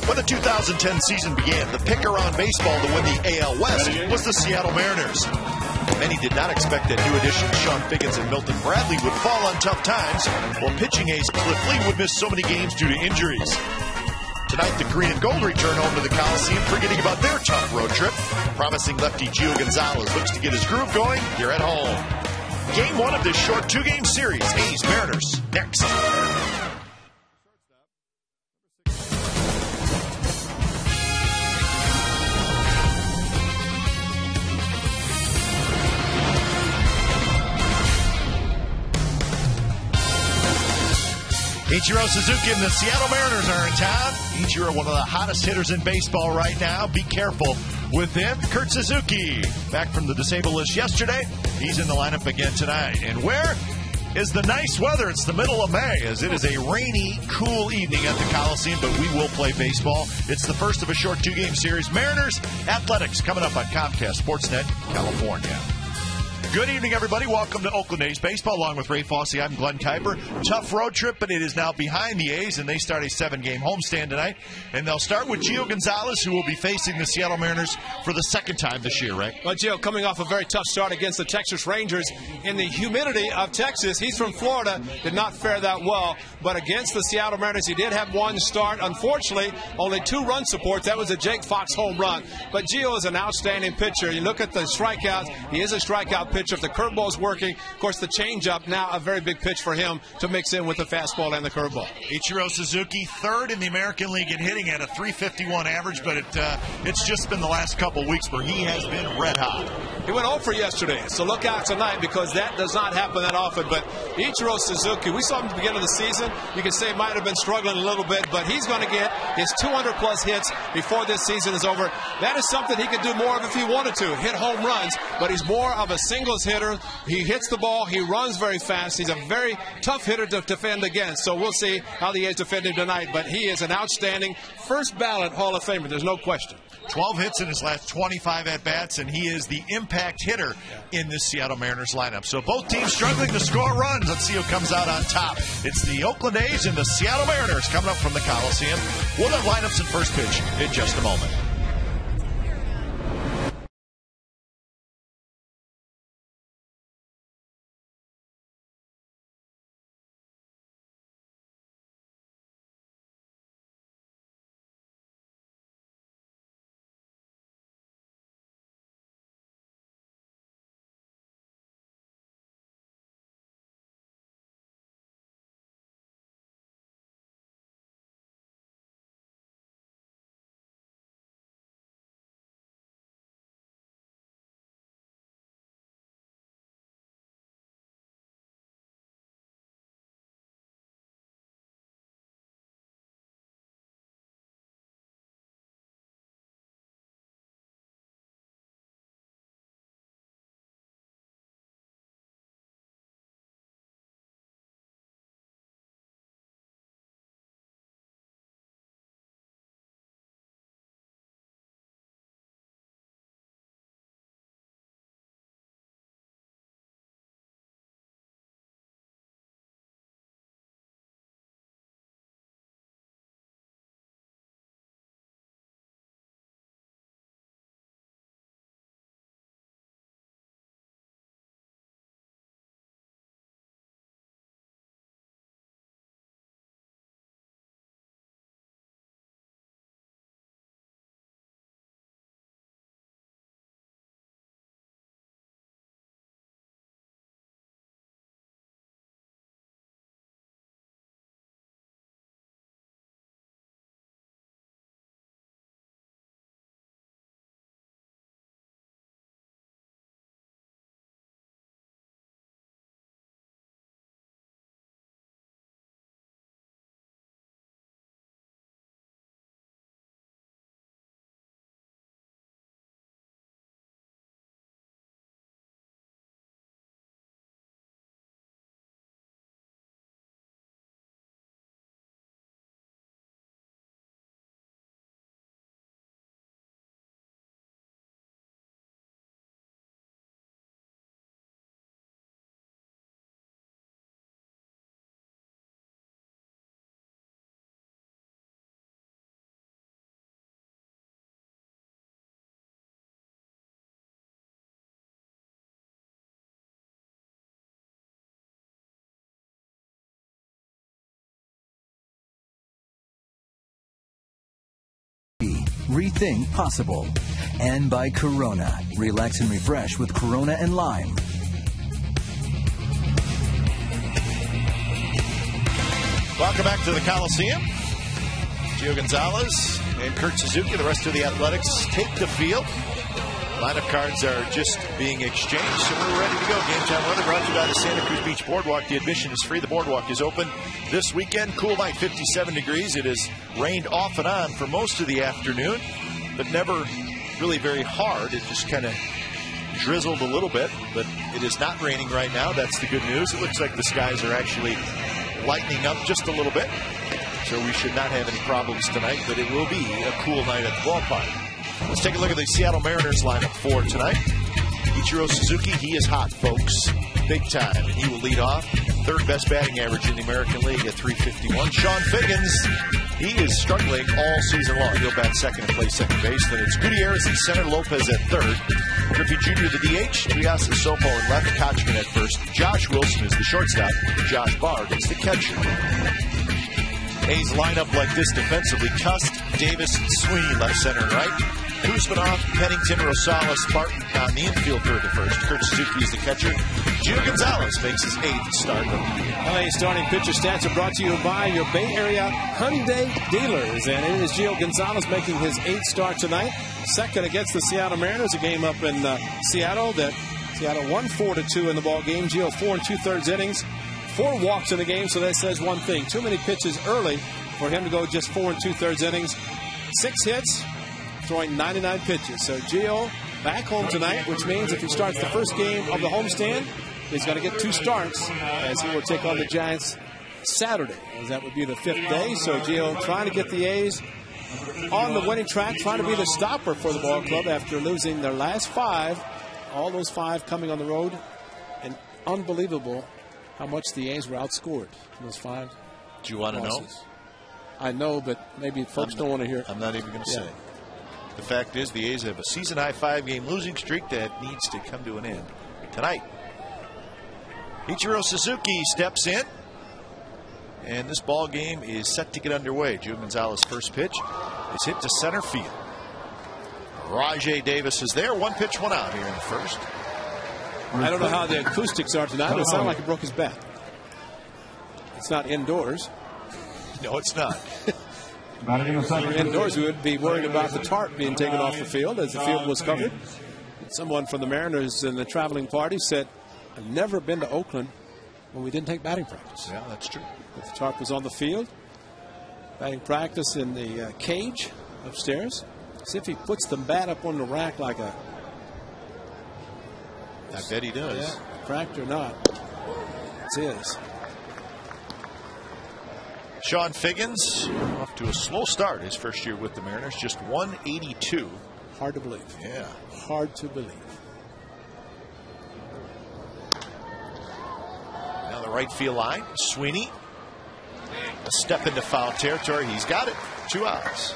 When the 2010 season began, the pick around baseball to win the AL West was the Seattle Mariners. Many did not expect that new additions Sean Figgins and Milton Bradley would fall on tough times, while pitching ace Cliff Lee would miss so many games due to injuries. Tonight, the green and gold return home to the Coliseum, forgetting about their tough road trip. Promising lefty Gio Gonzalez looks to get his groove going here at home. Game one of this short two-game series. A's Mariners next. Ichiro Suzuki and the Seattle Mariners are in town. Ichiro, one of the hottest hitters in baseball right now. Be careful with him. Kurt Suzuki, back from the disabled list yesterday. He's in the lineup again tonight. And where is the nice weather? It's the middle of May, as it is a rainy, cool evening at the Coliseum, but we will play baseball. It's the first of a short two-game series. Mariners Athletics coming up on Comcast Sportsnet, California. Good evening, everybody. Welcome to Oakland A's Baseball. Along with Ray Fosse, I'm Glenn Kuiper. Tough road trip, but it is now behind the A's, and they start a 7-game homestand tonight. And they'll start with Gio Gonzalez, who will be facing the Seattle Mariners for the second time this year, right? Well, Gio, coming off a very tough start against the Texas Rangers in the humidity of Texas. He's from Florida, did not fare that well. But against the Seattle Mariners, he did have one start. Unfortunately, only 2 run supports. That was a Jake Fox home run. But Gio is an outstanding pitcher. You look at the strikeouts, he is a strikeout pitcher. If the curveball is working, of course, the changeup, now a very big pitch for him to mix in with the fastball and the curveball. Ichiro Suzuki, third in the American League in hitting at a .351 average, but it's just been the last couple weeks where he has been red hot. He went 0 for yesterday, so look out tonight because that does not happen that often. But Ichiro Suzuki, we saw him at the beginning of the season. You can say he might have been struggling a little bit, but he's going to get his 200-plus hits before this season is over. That is something he could do more of if he wanted to, hit home runs, but he's more of a singles hitter. He hits the ball. He runs very fast. He's a very tough hitter to defend against. So we'll see how the A's defend him tonight. But he is an outstanding first ballot Hall of Famer. There's no question. 12 hits in his last 25 at-bats, and he is the impact hitter in this Seattle Mariners lineup. So both teams struggling to score runs. Let's see who comes out on top. It's the Oakland A's and the Seattle Mariners coming up from the Coliseum. We'll have lineups and first pitch in just a moment. Rethink possible. And by Corona. Relax and refresh with Corona and Lime. Welcome back to the Coliseum. Gio Gonzalez and Kurt Suzuki, the rest of the Athletics, take the field. Lineup cards are just being exchanged, so we're ready to go. Game time weather brought to you by the Santa Cruz Beach Boardwalk. The admission is free. The boardwalk is open this weekend. Cool night, 57 degrees. It has rained off and on for most of the afternoon, but never really very hard. It just kind of drizzled a little bit, but it is not raining right now. That's the good news. It looks like the skies are actually lightening up just a little bit, so we should not have any problems tonight, but it will be a cool night at the ballpark. Let's take a look at the Seattle Mariners lineup for tonight. Ichiro Suzuki, he is hot, folks. Big time. And he will lead off. Third best batting average in the American League at .351. Sean Figgins, he is struggling all season long. He'll bat second and play second base. Then it's Gutierrez in center, Lopez at third. Griffey Jr. the DH, Trias and Sopo in left, Kochman at first. Josh Wilson is the shortstop. Josh Bard is the catcher. A's lineup like this defensively: Cust, Davis, Sweeney left, center, and right. Kuzmanov, Pennington, Rosales, Spartan on the infield for the first. Kurt Suzuki is the catcher. Gio Gonzalez makes his 8th start of the year. LA starting pitcher stats are brought to you by your Bay Area Hyundai dealers. And it is Gio Gonzalez making his 8th start tonight. Second against the Seattle Mariners, a game up in Seattle that Seattle won 4-2 in the ball game. Gio 4 2/3 innings, 4 walks in the game, so that says one thing: too many pitches early for him to go just 4 2/3 innings. 6 hits, throwing 99 pitches. So Gio back home tonight, which means if he starts the first game of the homestand, he's going to get 2 starts as he will take on the Giants Saturday, as that would be the 5th day. So Gio trying to get the A's on the winning track, trying to be the stopper for the ball club after losing their last 5, all those 5 coming on the road. And unbelievable how much the A's were outscored in those 5 Do you want to know? I know, but maybe folks don't want to hear. I'm not even going to say. The fact is, the A's have a season-high 5-game losing streak that needs to come to an end tonight. Ichiro Suzuki steps in, and this ball game is set to get underway. Gio Gonzalez's first pitch is hit to center field. Rajai Davis is there. 1 pitch, 1 out here in the first. I don't know how the acoustics are tonight, but it sounded like he broke his bat. It's not indoors. No, it's not. Indoors, we would be worried about the tarp being taken off the field as the field was covered. Someone from the Mariners in the traveling party said, "I've never been to Oakland when we didn't take batting practice." Yeah, that's true. But the tarp was on the field. Batting practice in the cage upstairs. See if he puts the bat up on the rack like a... I bet he does. Yeah, cracked or not. It's his. Sean Figgins off to a slow start his first year with the Mariners. Just 182. Hard to believe. Yeah. Hard to believe. Now the right field line. Sweeney. A step into foul territory. He's got it. 2 outs.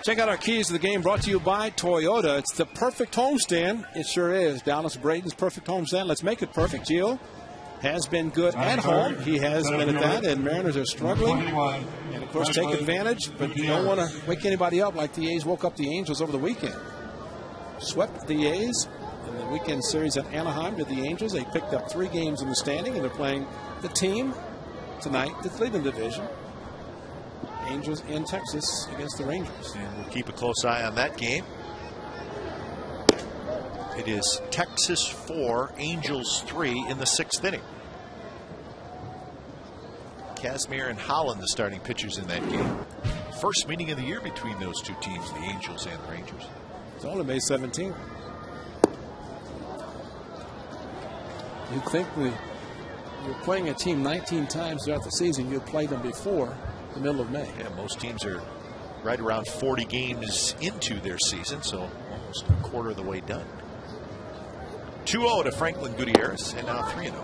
Check out our keys to the game brought to you by Toyota. It's the perfect homestand. It sure is. Dallas Braden's perfect homestand. Let's make it perfect. Gio has been good at home. He has been at that, and Mariners are struggling. And, of course, take advantage, but you don't want to wake anybody up like the A's woke up the Angels over the weekend. Swept the A's in the weekend series at Anaheim to the Angels. They picked up 3 games in the standing, and they're playing the team tonight, the Cleveland division. Angels in Texas against the Rangers. And we'll keep a close eye on that game. It is Texas 4, Angels 3 in the 6th inning. Kazmir and Holland, the starting pitchers in that game. First meeting of the year between those 2 teams, the Angels and the Rangers. It's only May 17th. You'd think you're playing a team 19 times throughout the season, you'd play them before the middle of May. Yeah, most teams are right around 40 games into their season, so almost a quarter of the way done. 2-0 to Franklin Gutierrez, and now 3-0.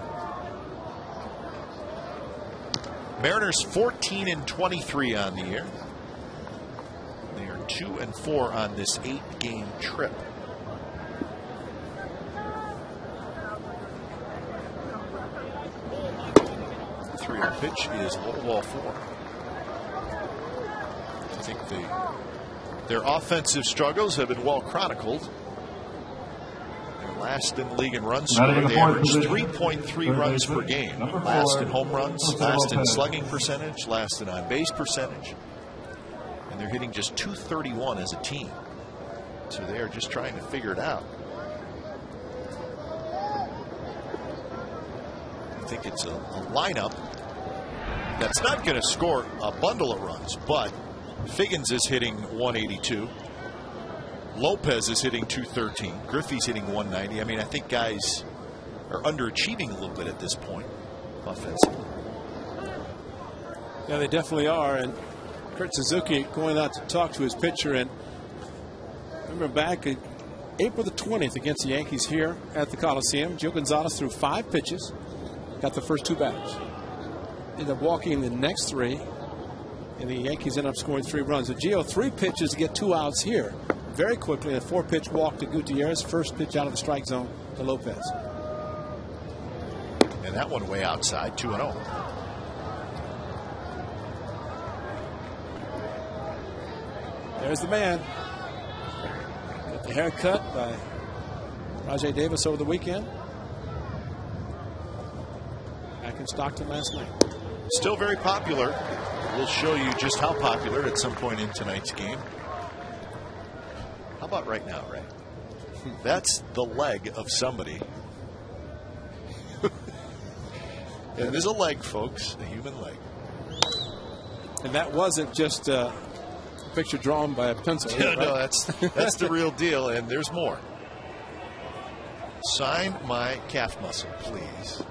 Mariners 14-23 on the year. They are 2-4 on this 8-game trip. The 3-0 pitch is low ball 4. I think the Their offensive struggles have been well chronicled. They're last in the league in runs scored. They average 3.3 runs per game. Last in home runs, last in slugging percentage, last in on-base percentage. And they're hitting just .231 as a team. So they are just trying to figure it out. I think it's a lineup that's not going to score a bundle of runs, but Figgins is hitting 182. Lopez is hitting 213. Griffey's hitting 190. I mean, I think guys are underachieving a little bit at this point offensively. Yeah, they definitely are. And Kurt Suzuki going out to talk to his pitcher. And remember back April the 20th against the Yankees here at the Coliseum, Gio Gonzalez threw 5 pitches, got the first 2 batters. Ended up walking the next 3, and the Yankees ended up scoring 3 runs. So Gio 3 pitches to get 2 outs here. Very quickly, a 4-pitch walk to Gutierrez, first pitch out of the strike zone to Lopez. And that one way outside, 2-0. There's the man. Got the haircut by Rajai Davis over the weekend. Back in Stockton last night. Still very popular. We'll show you just how popular at some point in tonight's game. How about right now, Ray? That's the leg of somebody. It is a leg, folks, a human leg. And that wasn't just a picture drawn by a pencil. Yeah, right? no, that's the real deal, and there's more. Sign my calf muscle, please.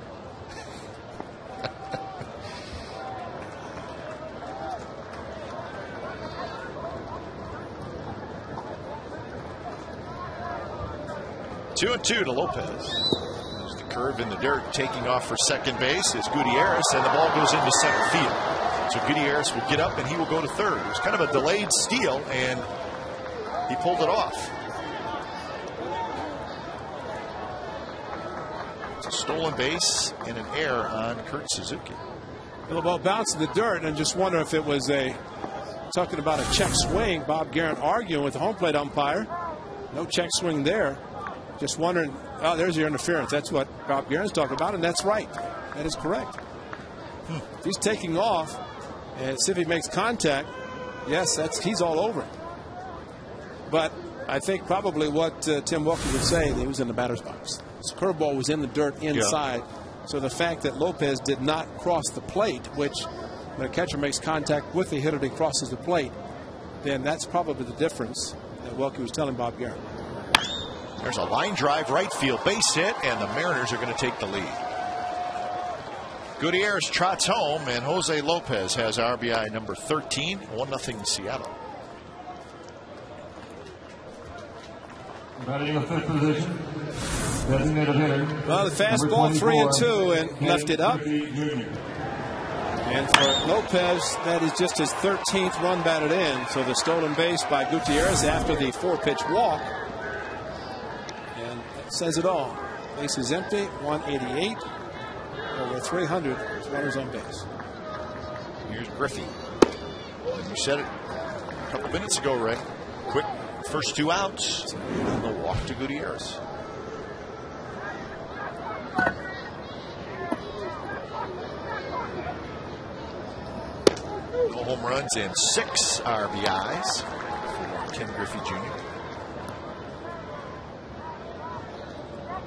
Two and 2 to Lopez. There's the curve in the dirt, taking off for second base is Gutierrez, and the ball goes into center field. So Gutierrez will get up and he will go to third. It was kind of a delayed steal, and he pulled it off. It's a stolen base and an error on Kurt Suzuki. The ball bounced in the dirt, and just wonder if it was talking about a check swing. Bob Guerin arguing with the home plate umpire. No check swing there. Just wondering, oh, there's your interference. That's what Bob Guerin's talking about, and that's right. That is correct. If he's taking off, and see if he makes contact, yes, he's all over it. But I think probably what Tim Wilkie would say, he was in the batter's box. His curveball was in the dirt inside. Yeah. So the fact that Lopez did not cross the plate, which when a catcher makes contact with the hitter, he crosses the plate, then that's probably the difference that Wilkie was telling Bob Guerin. There's a line drive right field base hit, and the Mariners are going to take the lead. Gutierrez trots home, and Jose Lopez has RBI number 13, 1-0 Seattle. Batting in the 5th position, designated hitter. Well, the fastball 3-2 and left it up. And for Lopez, that is just his 13th run batted in. So the stolen base by Gutierrez after the 4-pitch walk. And that says it all. Base is empty, 188. Over 300 runners on base. Here's Griffey. You said it a couple minutes ago, Ray. Quick first 2 outs. And the walk to Gutierrez. No home runs and 6 RBIs for Ken Griffey Jr.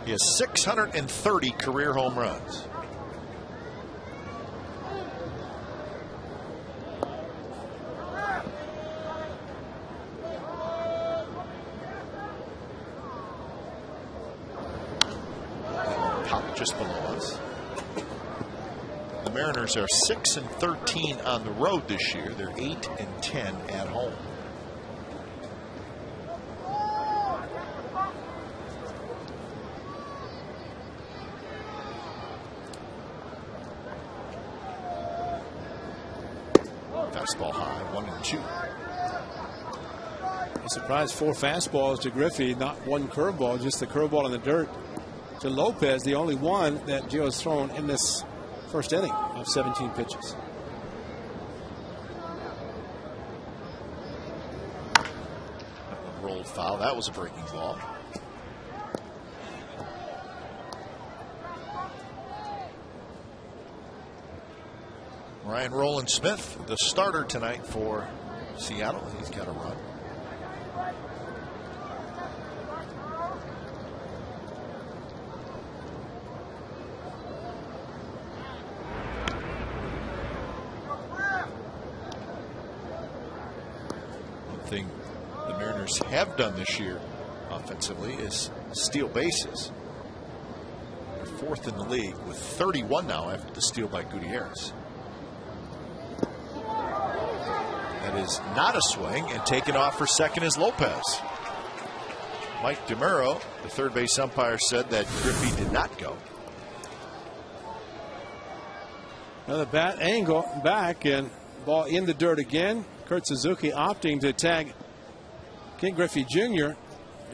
He has 630 career home runs. Pop just below us. The Mariners are 6-13 on the road this year. They're 8-10 at home. Fastball high, 1-2. A surprise 4 fastballs to Griffey, not 1 curveball, just the curveball in the dirt to Lopez, the only one that Gio has thrown in this first inning of 17 pitches. rolled foul. That was a breaking ball. Ryan Rowland-Smith, the starter tonight for Seattle. He's got a run. One thing the Mariners have done this year offensively is steal bases. They're fourth in the league with 31 now after the steal by Gutierrez. That is not a swing, and taken off for second is Lopez. Mike DeMuro, the third base umpire, said that Griffey did not go. Another bat angle back, and ball in the dirt again. Kurt Suzuki opting to tag Ken Griffey Jr.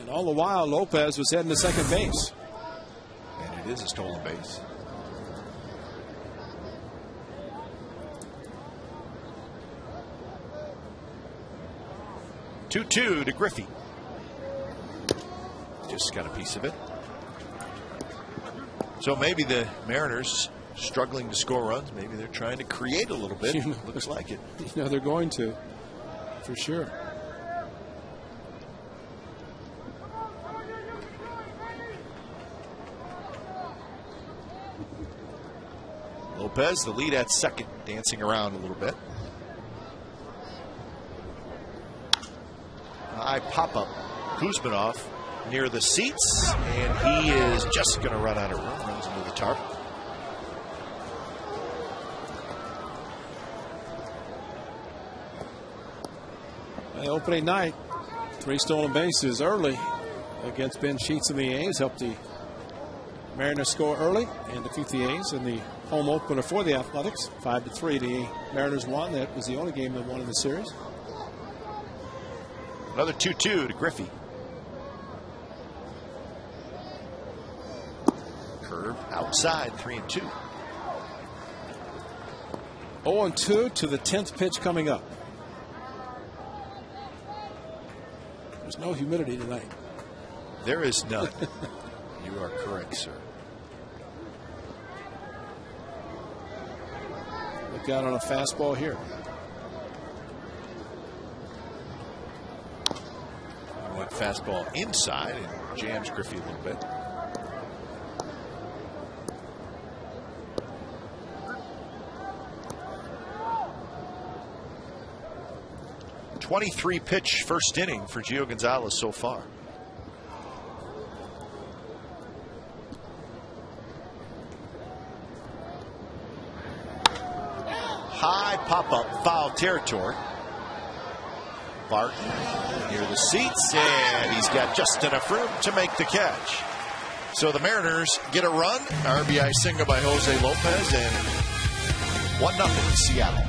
And all the while Lopez was heading to second base. And it is a stolen base. Two-two to Griffey. Just got a piece of it. So maybe the Mariners struggling to score runs. Maybe they're trying to create a little bit. Looks like it. You know they're going to, for sure. Lopez, the lead at second, dancing around a little bit. High pop-up. Kuzmanov near the seats, and he is just going to run out of room. Runs into the tarp. Opening night, 3 stolen bases early against Ben Sheets and the A's. Helped the Mariners score early and defeat the A's in the home opener for the Athletics. 5-3. The Mariners won. That was the only game that won in the series. Another 2-2 to Griffey. Curve outside, 3-2. 0-2 to the 10th pitch coming up. There's no humidity tonight. There is none. You are correct, sir. Look out on a fastball here. Went fastball inside and jams Griffey a little bit. .23 pitch first inning for Gio Gonzalez so far. High pop-up, foul territory. Barton near the seats, and he's got just enough room to make the catch. So the Mariners get a run. RBI single by Jose Lopez, and 1-0 Seattle.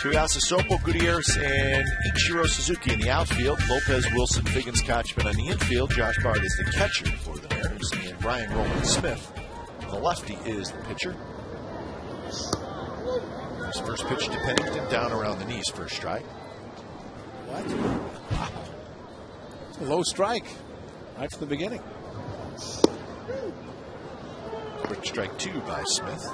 Tuiasa Sopo, Gutierrez, and Ichiro Suzuki in the outfield. Lopez, Wilson, Figgins, Kochman on the infield. Josh Bard is the catcher for the Mariners, and Ryan Rowland-Smith, the lefty, is the pitcher. His first pitch to Pennington, down around the knees for a strike. What? Wow. It's a low strike right from the beginning. Quick strike 2 by Smith.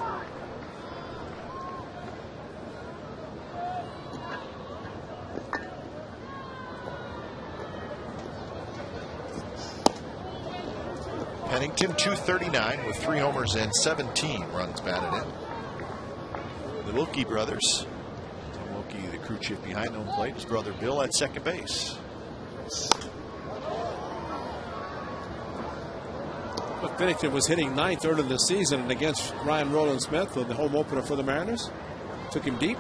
Pennington, 239 with 3 homers and 17 runs batted in. The Wilkie brothers. Tim Wilkie, the crew chief behind home plate. His brother Bill at second base. But Pennington was hitting 9th early in the season, and against Ryan Rowland-Smith, the home opener for the Mariners, took him deep.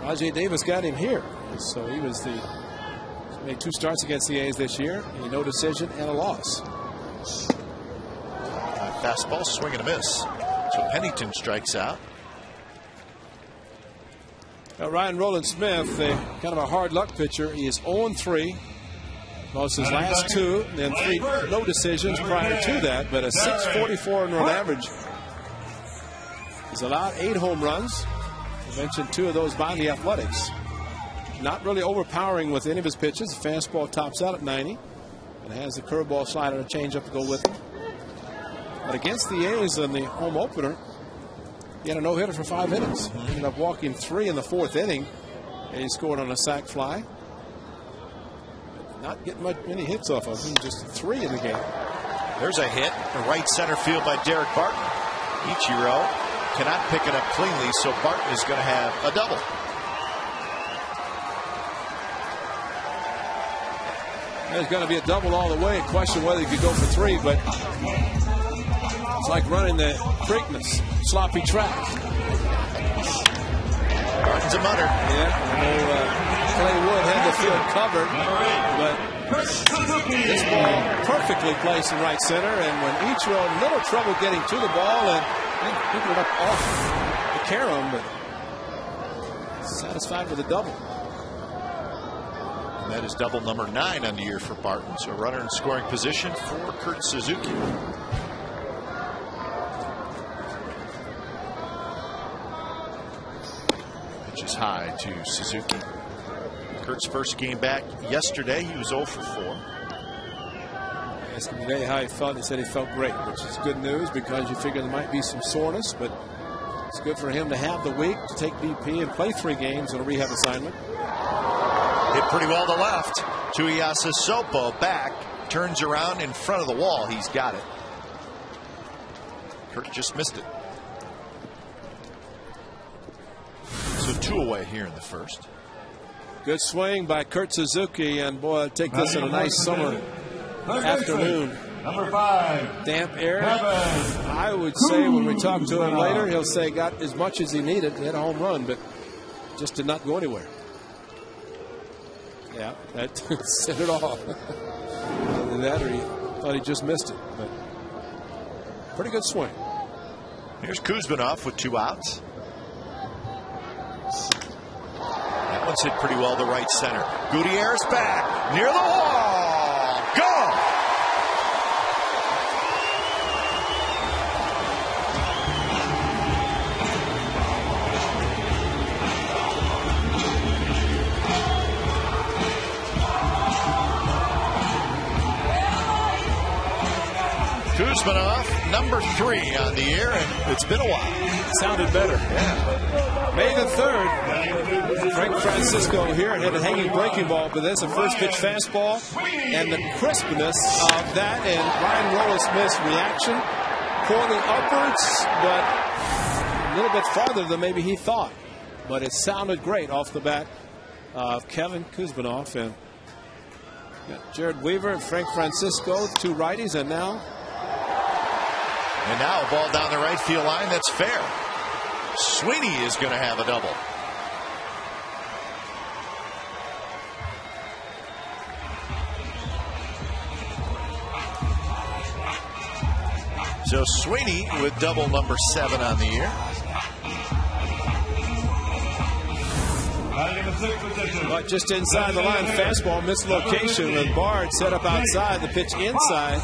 Rajai Davis got him here, so he made 2 starts against the A's this year, a no decision and a loss. Fastball, swing and a miss. So Pennington strikes out. Now Ryan Rowland-Smith, kind of a hard luck pitcher. He is 0-3. Lost his last 2, and then 3 no decisions prior to that, but a 6.44 run average. He's allowed 8 home runs. I mentioned 2 of those by the Athletics. Not really overpowering with any of his pitches. The fastball tops out at 90, and has the curveball, slider, and changeup to go with him. But against the A's in the home opener, he had a no-hitter for 5 innings. He ended up walking 3 in the 4th inning, and he scored on a sac fly. Not getting many hits off of him, just 3 in the game. There's a hit, a right center field by Derek Barton. Ichiro cannot pick it up cleanly, so Barton is going to have a double. There's going to be a double all the way. Question whether he could go for 3, but it's like running the Preakness sloppy track. Barton's a munner. Yeah, Clay Wood had the field covered, but this ball perfectly placed in right center, and when Ichiro had a little trouble getting to the ball and picking it up off the carom, but satisfied with a double. And that is double number 9 on the year for Barton. So runner in scoring position for Kurt Suzuki. Pitch is high to Suzuki. Kurt's first game back yesterday. He was 0 for 4. Asked him today how he felt. He said he felt great, which is good news because you figure there might be some soreness, but it's good for him to have the week to take BP and play 3 games on a rehab assignment. Hit pretty well to left. Tuiasa Sopo back, turns around in front of the wall. He's got it. Kurt just missed it. So 2 away here in the first. Good swing by Kurt Suzuki, and boy, take this in a nice summer afternoon. Number 5. Damp air. I would say when we talk to him later, he'll say got as much as he needed to hit a home run, but just did not go anywhere. Yeah, that said it all. Either that or he thought he just missed it, but pretty good swing. Here's Kuzminov with 2 outs. That one's hit pretty well to right center. Gutierrez back near the wall. Go! Kuzminov, number 3 on the year, and it's been a while. Sounded better. Yeah. May the 3rd. Frank Francisco here and had a hanging breaking ball, but there's a first pitch fastball, and the crispness of that, and Ryan Rowland-Smith's reaction, pointing upwards, but a little bit farther than maybe he thought. But it sounded great off the bat of Kevin Kuzminov, and got Jared Weaver and Frank Francisco, 2 righties, and now a ball down the right field line. That's fair. Sweeney is going to have a double. So Sweeney with double number 7 on the year. But just inside the line, fastball, mislocation with Bard set up outside, the pitch inside.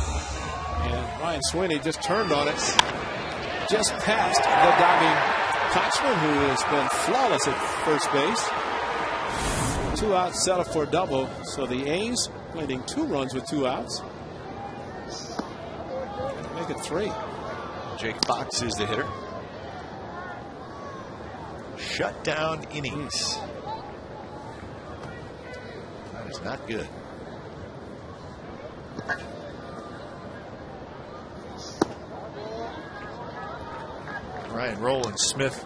And Ryan Sweeney just turned on it, just past the diving Kochman, who has been flawless at first base. 2 outs, set up for a double. So the A's leading 2 runs with 2 outs. Make it 3. Jake Fox is the hitter. Shutdown innings. That is not good. Ryan Rowland-Smith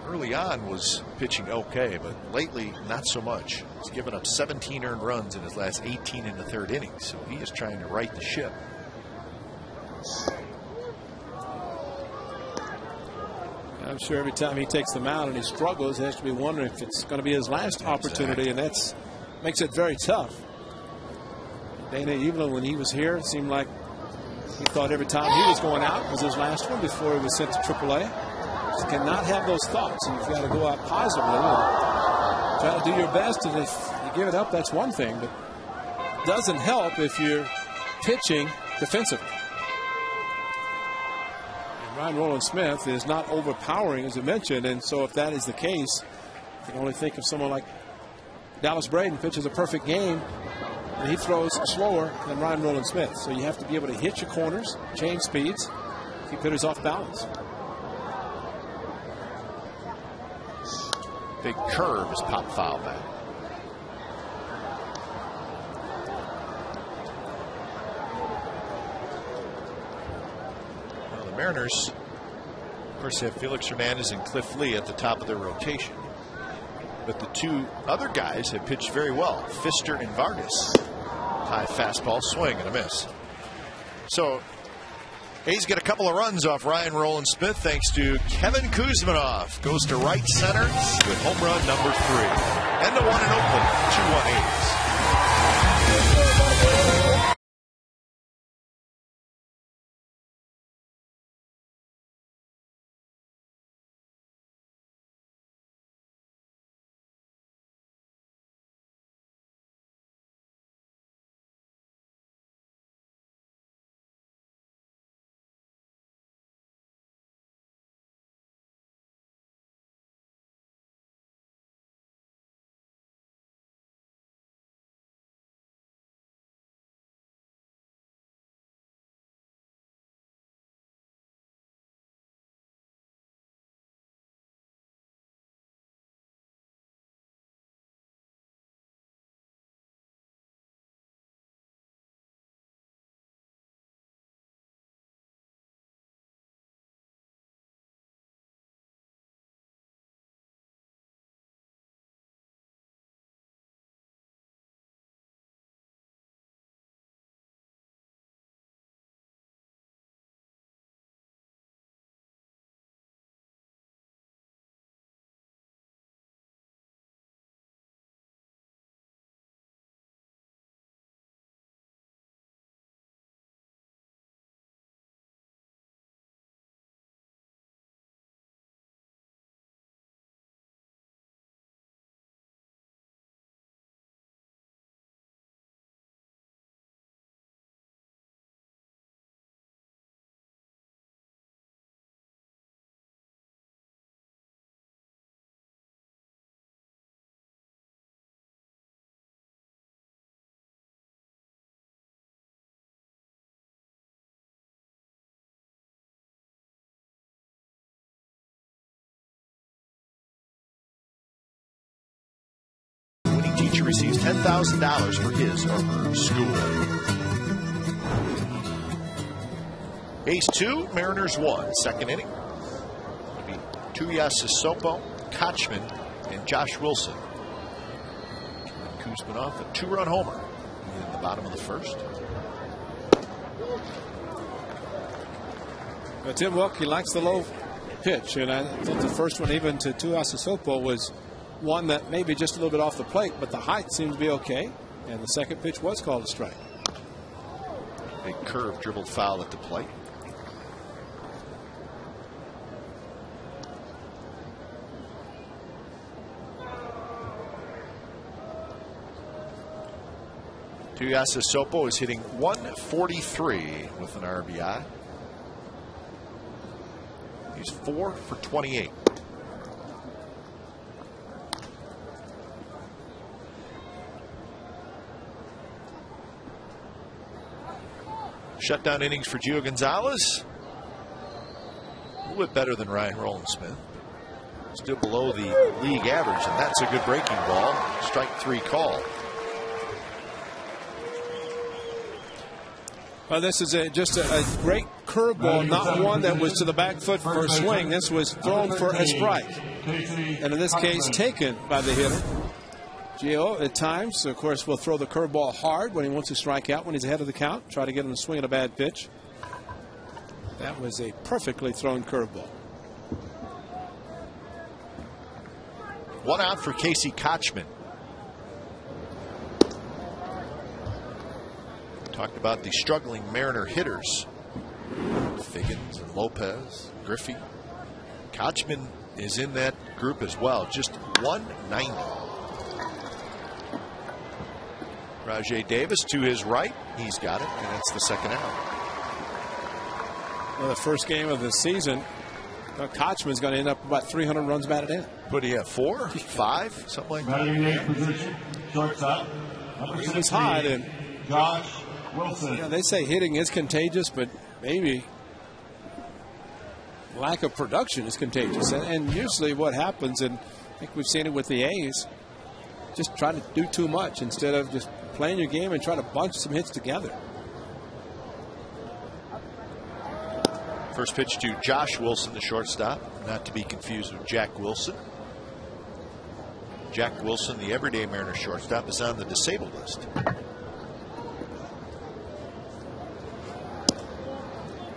early on was pitching okay, but lately not so much. He's given up 17 earned runs in his last 18 in the 3rd inning, so he is trying to right the ship. I'm sure every time he takes the mound and he struggles, he has to be wondering if it's going to be his last opportunity, and that's makes it very tough. Dana Evelyn, when he was here, it seemed like he thought every time he was going out was his last one before he was sent to AAA. You cannot have those thoughts, and you've got to go out positively and try to do your best. And if you give it up, that's one thing, but it doesn't help if you're pitching defensively. And Ryan Rowland-Smith is not overpowering, as I mentioned, and so if that is the case, you can only think of someone like Dallas Braden pitches a perfect game, and he throws slower than Ryan Rowland-Smith. So you have to be able to hit your corners, change speeds, keep hitters off balance. Big curve is pop foul back. Well, the Mariners, of course, have Felix Hernandez and Cliff Lee at the top of their rotation. But the 2 other guys have pitched very well. Pfister and Vargas. High fastball, swing and a miss. So A's get a couple of runs off Ryan Rowland-Smith thanks to Kevin Kuzminoff. Goes to right center with home run number 3. And the 1 in Oakland. 2-1 A's. Teacher receives $10,000 for his or her school. A's 2, Mariners 1. 2nd inning. It'll be Tuyas Sopo, Kochman, and Josh Wilson. Kuzminoff, a 2-run homer in the bottom of the 1st. Well, Tim Wilkie likes the low pitch, and I think the first one, even to Tuyas Sopo, was one that maybe just a little bit off the plate, but the height seems to be okay. And the second pitch was called a strike. Big curve dribbled foul at the plate. Tuiasa Sopo is hitting 143 with an RBI. He's 4 for 28. Shutdown innings for Gio Gonzalez. A little bit better than Ryan Rowland-Smith. Still below the league average, and that's a good breaking ball. Strike 3 call. Well, this is just a great curveball, not one that was to the back foot for a swing. This was thrown for a strike. And in this case, taken by the hitter. Gio, at times, of course, will throw the curveball hard when he wants to strike out when he's ahead of the count. Try to get him to swing at a bad pitch. That was a perfectly thrown curveball. 1 out for Casey Kotchman. Talked about the struggling Mariner hitters. Figgins and Lopez, Griffey. Kotchman is in that group as well. Just 190. Rajai Davis to his right. He's got it, and that's the second out. Well, the first game of the season, Kotchman's going to end up about 300 runs batted in. What do you have, 4, 5, something like that? Batting in position, shortstop. He was hot, and Josh Wilson. you know, they say hitting is contagious, but maybe lack of production is contagious. And usually what happens, and I think we've seen it with the A's, just try to do too much instead of just playing your game and try to bunch some hits together. First pitch to Josh Wilson, the shortstop, not to be confused with Jack Wilson. Jack Wilson, the everyday Mariner shortstop, is on the disabled list.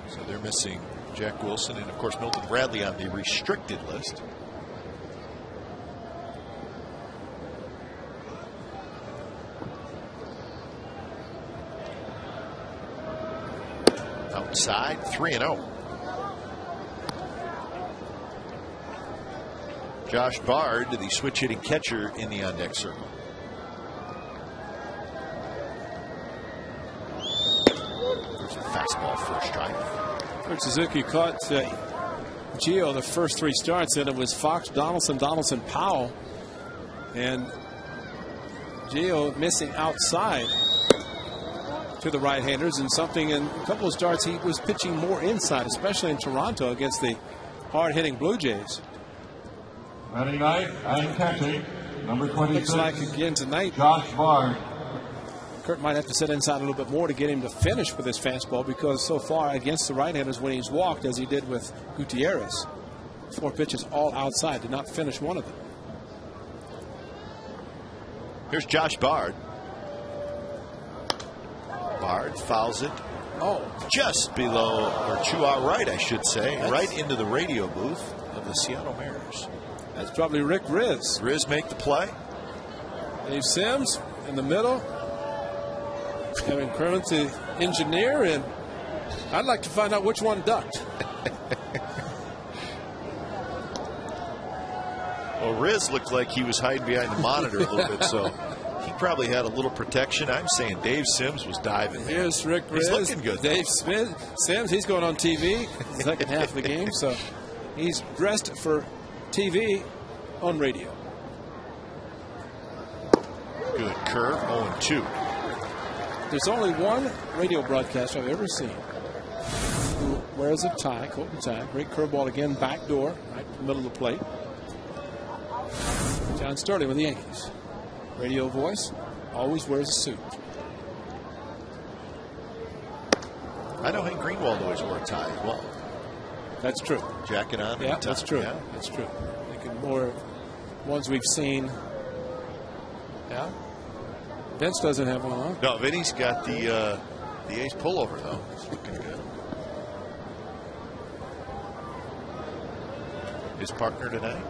So they're missing Jack Wilson and, of course, Milton Bradley on the restricted list. Outside, 3-0. Josh Bard, the switch hitting catcher in the on deck circle. There's a fastball for a strike. Kurt Suzuki caught Gio the first 3 starts, and it was Fox, Donaldson, Powell, and Gio missing outside to the right-handers, and something in a couple of starts he was pitching more inside, especially in Toronto against the hard-hitting Blue Jays. Batting ninth and catching, number 26. Looks like again tonight, Josh Bard. Kurt might have to sit inside a little bit more to get him to finish with his fastball, because so far against the right-handers when he's walked, as he did with Gutierrez, 4 pitches all outside, did not finish one of them. Here's Josh Bard. Bard fouls it. Oh, Just below, or to our right, I should say, right into the radio booth of the Seattle Mariners. that's probably Rick Riz. Riz make the play. Dave Sims in the middle. Kevin Kerwin to engineer, and I'd like to find out which one ducked. Well, Riz looked like he was hiding behind the monitor a little bit, so he probably had a little protection. I'm saying Dave Sims was diving. Here's Rick Riz. He's looking good. Dave Sims, he's going on TV the second half of the game, so he's dressed for TV on radio. Good curve, 0-2. There's only one radio broadcaster I've ever seen who wears a tie, coat and tie. Great curveball again, back door, right in the middle of the plate. John Sterling with the Yankees. Radio voice, always wears a suit. I know Hank Greenwald always wore a tie as well. That's true. Jacket on. Yeah, and tie. that's true. Yeah. That's true. Thinking more ones we've seen. Yeah. Vince doesn't have one on. No, Vinny's got the ace pullover though. It's looking good. His partner tonight,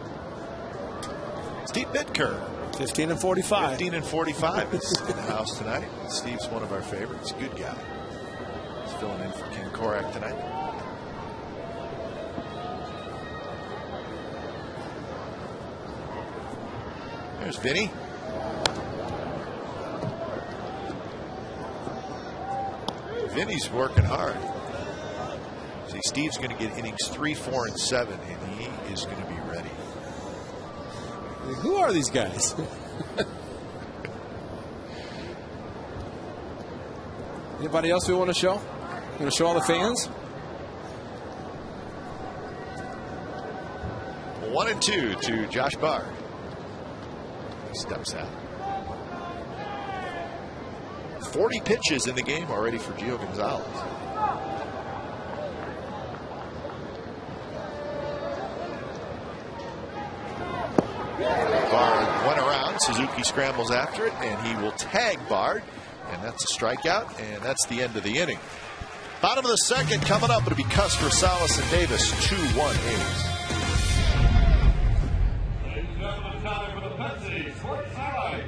Steve Bitker. 15 and 45. 15 and 45 is in the house tonight. Steve's one of our favorites. Good guy. He's filling in for Ken Korak tonight. There's Vinny. Vinny's working hard. See, Steve's going to get innings 3, 4, and 7, and he is going to be ready. Who are these guys? Anybody else we want to show? Going to show all the fans? 1-2 to Josh Bard. He steps out. 40 pitches in the game already for Gio Gonzalez. Bard went around. Suzuki scrambles after it, and he will tag Bard. And that's a strikeout, and that's the end of the inning. Bottom of the second coming up. It'll be Cuss, Rosales, and Davis. 2-1 A's. Ladies and gentlemen, time for the Pepsi Sports Highlight.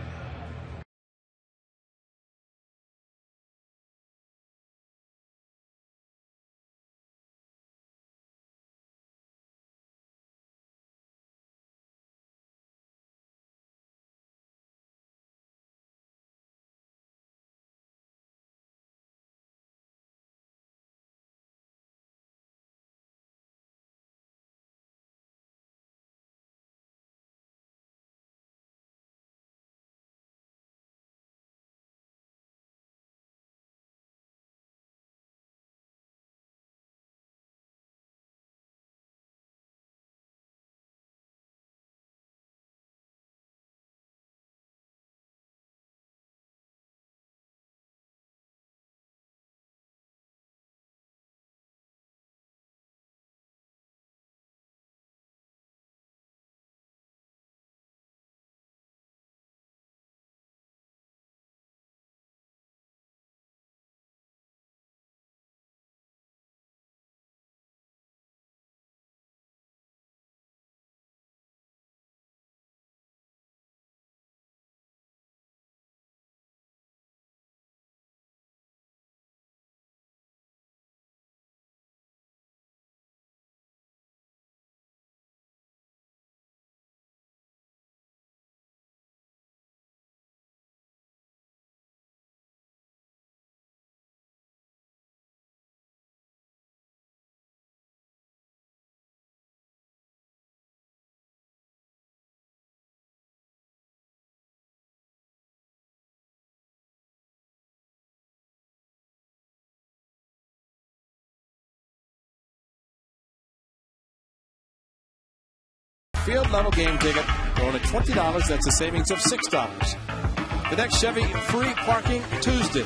Field level game ticket going at $20. That's a savings of $6. The next Chevy free parking Tuesday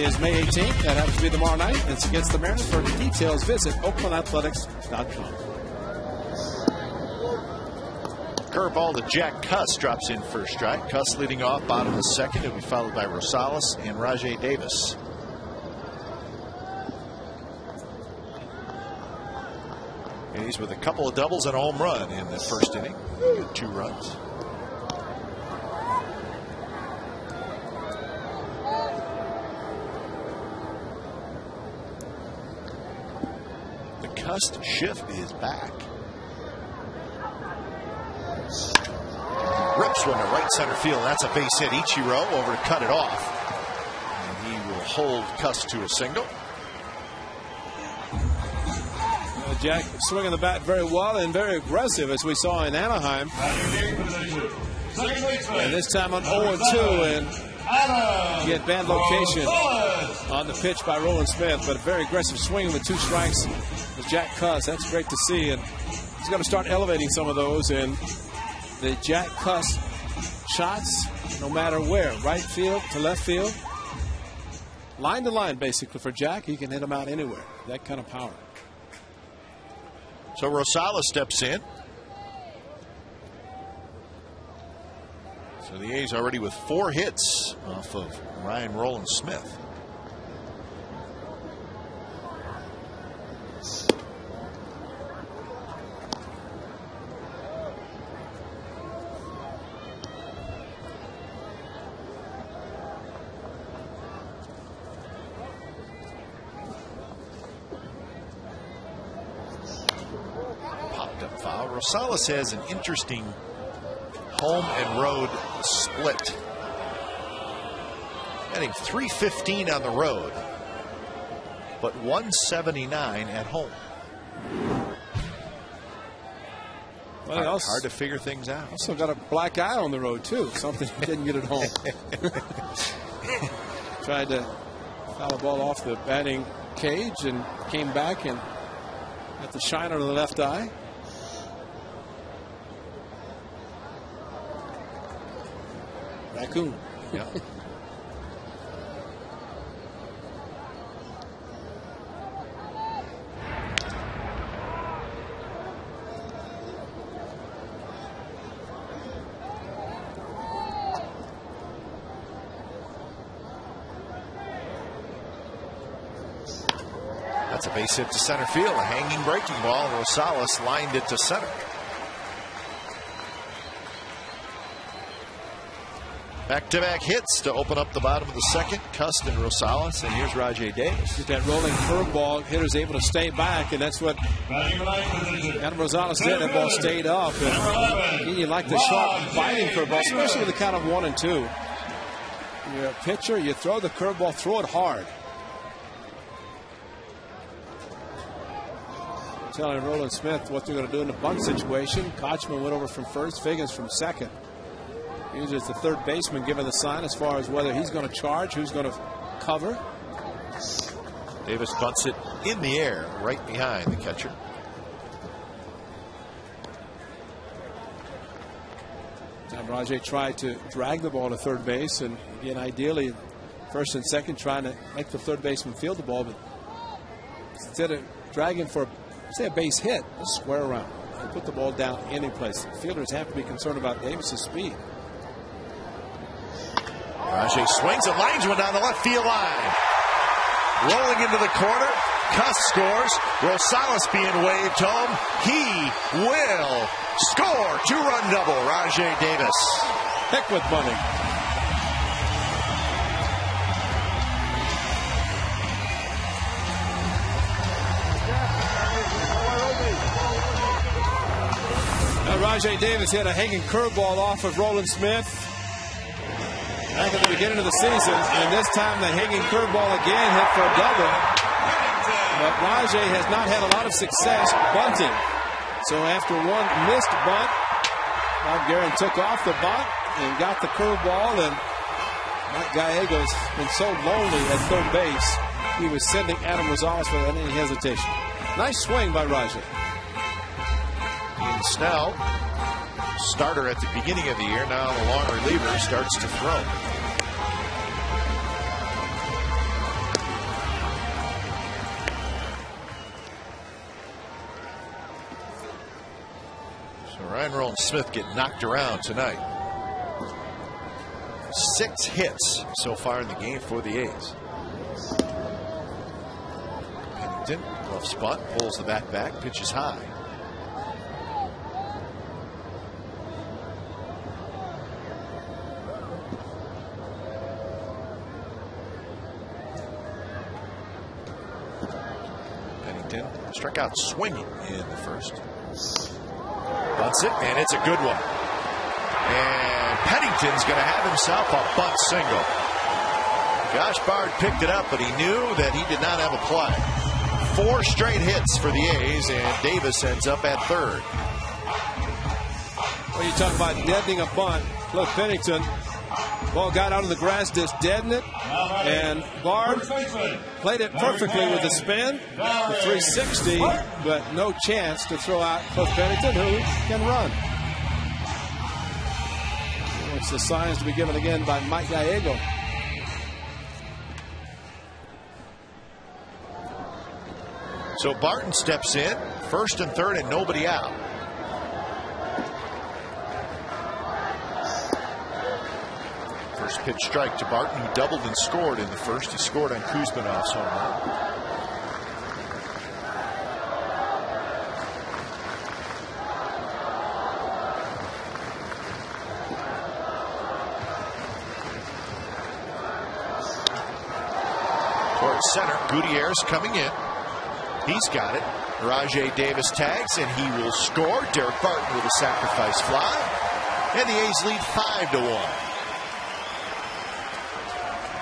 is May 18th. That happens to be tomorrow night. It's against the Mariners. For details, visit OaklandAthletics.com. Curveball to Jack Cuss drops in first strike. Cuss leading off bottom of the second. It'll be followed by Rosales and Rajai Davis. He's with a couple of doubles and a home run in the first inning. 2 runs. The Cuss shift is back. Rips one to right center field. That's a base hit. Ichiro over to cut it off. And he will hold Cuss to a single. Jack swinging the bat very well and very aggressive, as we saw in Anaheim. And this time on 0-2, and get bad location on the pitch by Roland Smith, but a very aggressive swing with 2 strikes with Jack Cuss. That's great to see, and he's going to start elevating some of those. And the Jack Cuss shots, no matter where, right field to left field, line to line basically for Jack. He can hit them out anywhere. That kind of power. So Rosales steps in. So the A's already with 4 hits off of Ryan Roland Smith. Rosales has an interesting home and road split. Hitting .315 on the road, but .179 at home. Well, hard to figure things out. Also got a black eye on the road too. Something he didn't get at home. Tried to foul a ball off the batting cage and came back and got the shiner to the left eye. Raccoon. Yeah. That's a base hit to center field, a hanging breaking ball. Rosales lined it to center. Back-to-back hits to open up the bottom of the second. Cust and Rosales, and here's Rajai Davis. Get that rolling curveball. Hitter's able to stay back, and that's what Adam Rosales did. That ball stayed up. And you like the sharp biting curveball, especially with the count of 1 and 2. You're a pitcher, you throw the curveball, throw it hard. Telling Roland Smith what they're going to do in the bunt situation. Kochman went over from first, Figgins from second. Usually it's the third baseman giving the sign as far as whether he's going to charge, who's going to cover. Davis bunts it in the air right behind the catcher. Rajai tried to drag the ball to third base, and again, ideally, first and second trying to make the third baseman field the ball, but instead of dragging for, say, a base hit, just square around and put the ball down any place. Fielders have to be concerned about Davis's speed. Rajai swings and lines one down the left field line. Rolling into the corner. Cust scores. Rosales being waved home. He will score. 2-run double. Rajai Davis. Heck with bunting. Now Rajai Davis hit a hanging curveball off of Roland Smith back at the beginning of the season, and this time the hanging curveball again hit for a double. But Rajai has not had a lot of success bunting. So after one missed bunt, Bob Guerin took off the bunt and got the curveball, and Mike Gallego's been so lonely at third base, he was sending Adam Rosales without any hesitation. Nice swing by Rajai. And Snell, starter at the beginning of the year, now the long reliever, starts to throw. So Ryan Roland Smith getting knocked around tonight. 6 hits so far in the game for the A's. Pennington, rough spot, pulls the bat back, pitches high. Struck out swinging in the first. Bunts it, and it's a good one. And Pennington's going to have himself a bunt single. Josh Bard picked it up, but he knew that he did not have a play. 4 straight hits for the A's, and Davis ends up at third. Well, you talk about deadening a bunt. Cliff Pennington, ball got out of the grass, just deadened it, and Bard played it perfectly with the spin, the 360, but no chance to throw out Cliff Pennington, who can run. It's the signs to be given again by Mike Gallego. So Barton steps in, first and third, and nobody out. First pitch strike to Barton, who doubled and scored in the first. He scored on Kuzmanov's home run. Towards center, Gutierrez coming in. He's got it. Rajai Davis tags, and he will score. Derek Barton with a sacrifice fly. And the A's lead 5-1.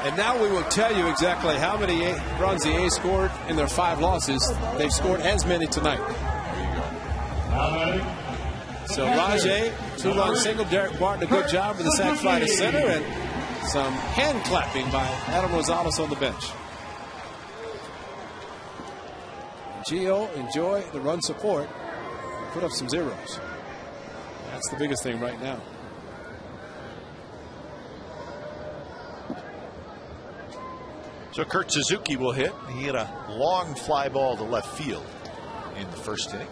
And now we will tell you exactly how many runs the A's scored in their 5 losses. They've scored as many tonight. So Rajay, 2-run single. Derek Barton, a good job with the sac fly to center, and some hand clapping by Adam Rosales on the bench. Gio, enjoy the run support. Put up some zeros. That's the biggest thing right now. So Kurt Suzuki will hit. He hit a long fly ball to left field in the first inning.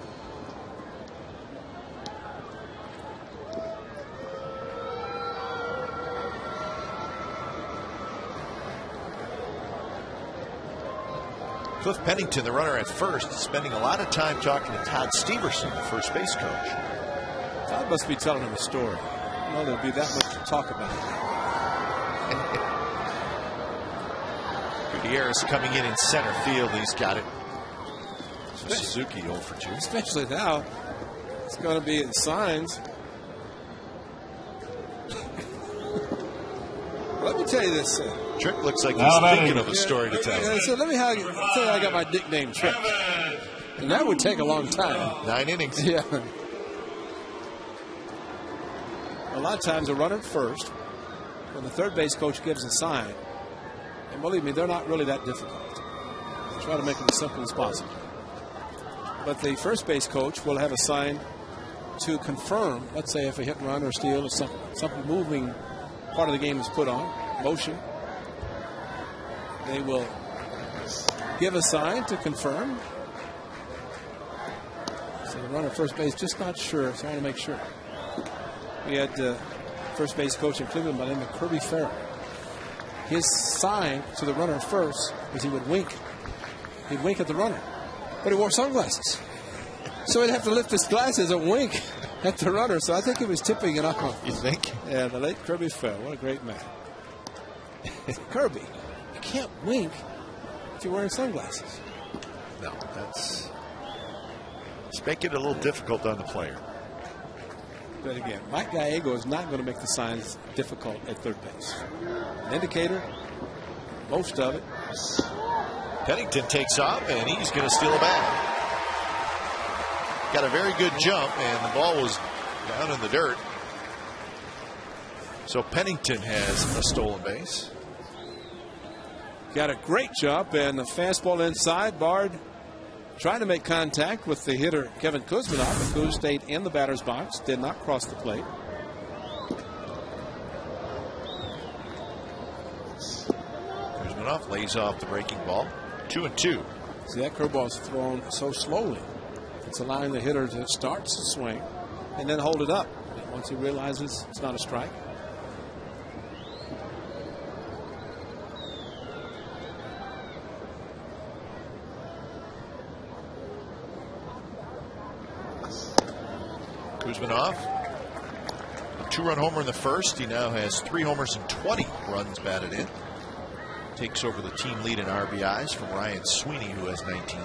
Cliff Pennington, the runner at first, spending a lot of time talking to Todd Steverson, the first base coach. Todd must be telling him a story. I know there'll be that much to talk about. Gutierrez coming in center field. He's got it. So Suzuki 0 for 2. Especially now, it's going to be in signs. Let me tell you this. Trick looks like he's thinking of a story to tell. So let me tell you how I got my nickname Trick. And that would take a long time. 9 innings. Yeah. A lot of times a runner at first, when the third base coach gives a sign, and believe me, they're not really that difficult. They try to make them as simple as possible. But the first base coach will have a sign to confirm, let's say if a hit and run or steal or something moving part of the game is put on, motion. They will give a sign to confirm. So the runner at first base just not sure, so I want to make sure. We had first base coach in Cleveland by the name of Kirby Farrell. His sign to the runner at first was he would wink. He'd wink at the runner, but he wore sunglasses. So he'd have to lift his glasses and wink at the runner. So I think he was tipping it off. You think? Yeah, the late Kirby Farrell. What a great man. Kirby, you can't wink if you're wearing sunglasses. No, it's making it a little difficult on the player. But again, Mike Gallego is not going to make the signs difficult at third base. An indicator, most of it. Pennington takes off, and he's going to steal a bag. Got a very good jump, and the ball was down in the dirt. So Pennington has a stolen base. Got a great jump, and the fastball inside. Bard trying to make contact with the hitter, Kevin Kuzminov. Kuz stayed in the batter's box, did not cross the plate. Kuzminov lays off the breaking ball. 2-2. See, that curveball is thrown so slowly. It's allowing the hitter to start to swing and then hold it up. And once he realizes it's not a strike. Kuzminov, a 2-run homer in the first. He now has 3 homers and 20 runs batted in. Takes over the team lead in RBIs from Ryan Sweeney, who has 19.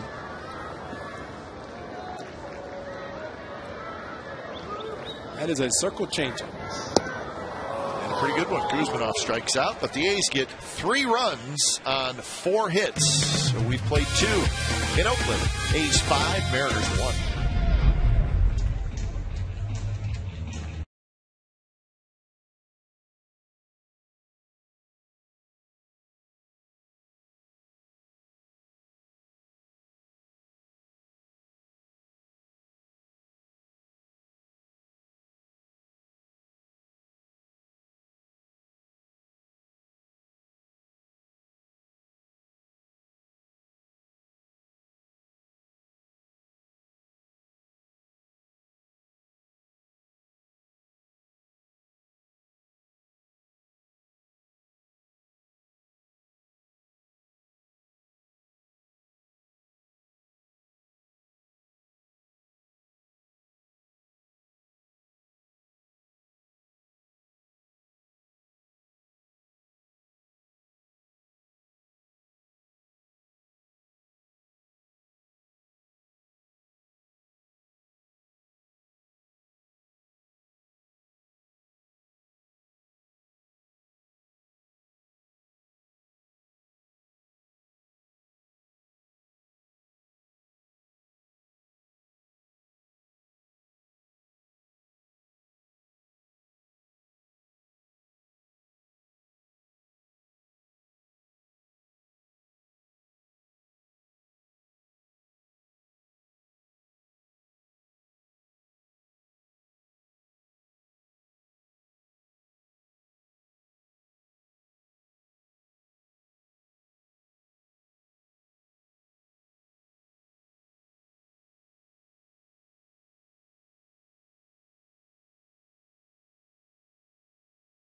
That is a circle changer. And a pretty good one. Kuzminov strikes out, but the A's get 3 runs on 4 hits. So we've played 2 in Oakland. A's 5, Mariners 1.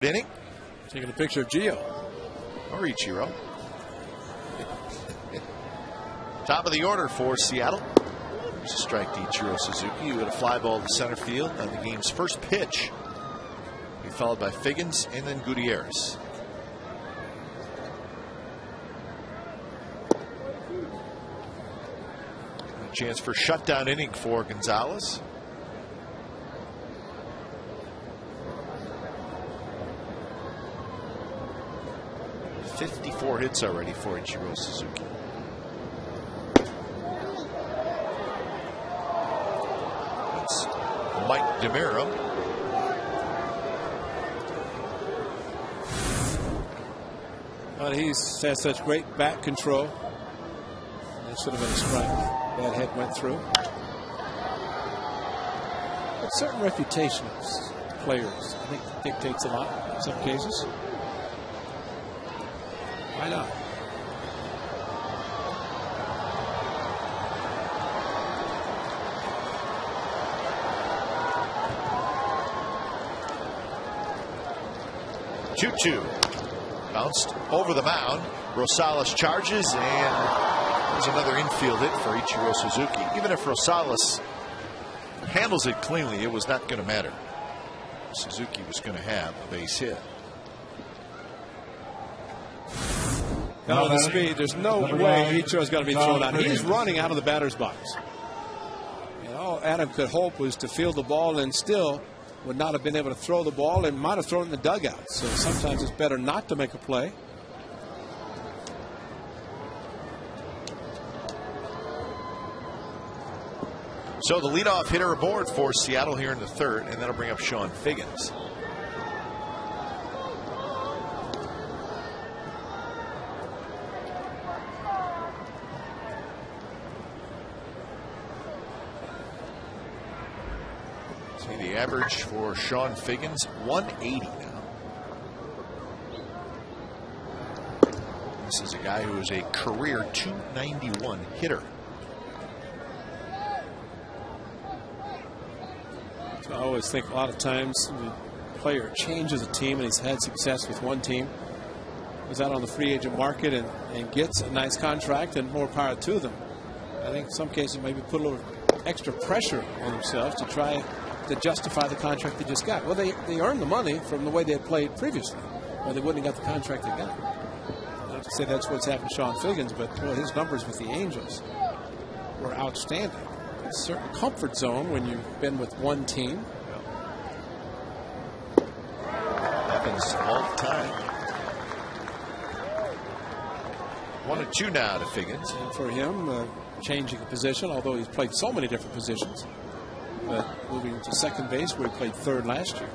inning. Taking a picture of Gio. Or Ichiro. Top of the order for Seattle. There's a strike to Ichiro Suzuki, who had a fly ball to center field on the game's first pitch. He followed by Figgins and then Gutierrez. A chance for shutdown inning for Gonzalez. 54 hits already for Ichiro Suzuki. That's Mike DeMiro. But he's had such great bat control. That should have been a strike. That hit went through. But certain reputation of players, I think, dictates a lot in some cases. Why not? Two. Bounced over the mound. Rosales charges, and there's another infield hit for Ichiro Suzuki. Even if Rosales handles it cleanly, it was not going to matter. Suzuki was going to have a base hit. Now the speed, there's no way Ichiro's going to be thrown out. He's running out of the batter's box. And all Adam could hope was to field the ball, and still would not have been able to throw the ball and might have thrown it in the dugout. So sometimes it's better not to make a play. So the leadoff hitter aboard for Seattle here in the third, and that'll bring up Sean Figgins. See the average for Sean Figgins, 180 now. This is a guy who is a career 291 hitter. I always think a lot of times the player changes a team, and he's had success with one team, goes out on the free agent market and gets a nice contract, and more power to them. I think in some cases maybe put a little extra pressure on themselves to try to justify the contract they just got. Well, they earned the money from the way they had played previously, or they wouldn't have got the contract they got. Not to say that's what's happened to Sean Figgins, but boy, his numbers with the Angels were outstanding. A certain comfort zone when you've been with one team. Happens all the time. 1-2 now to Figgins. And for him, changing a position, although he's played so many different positions, but moving to second base where he played third last year.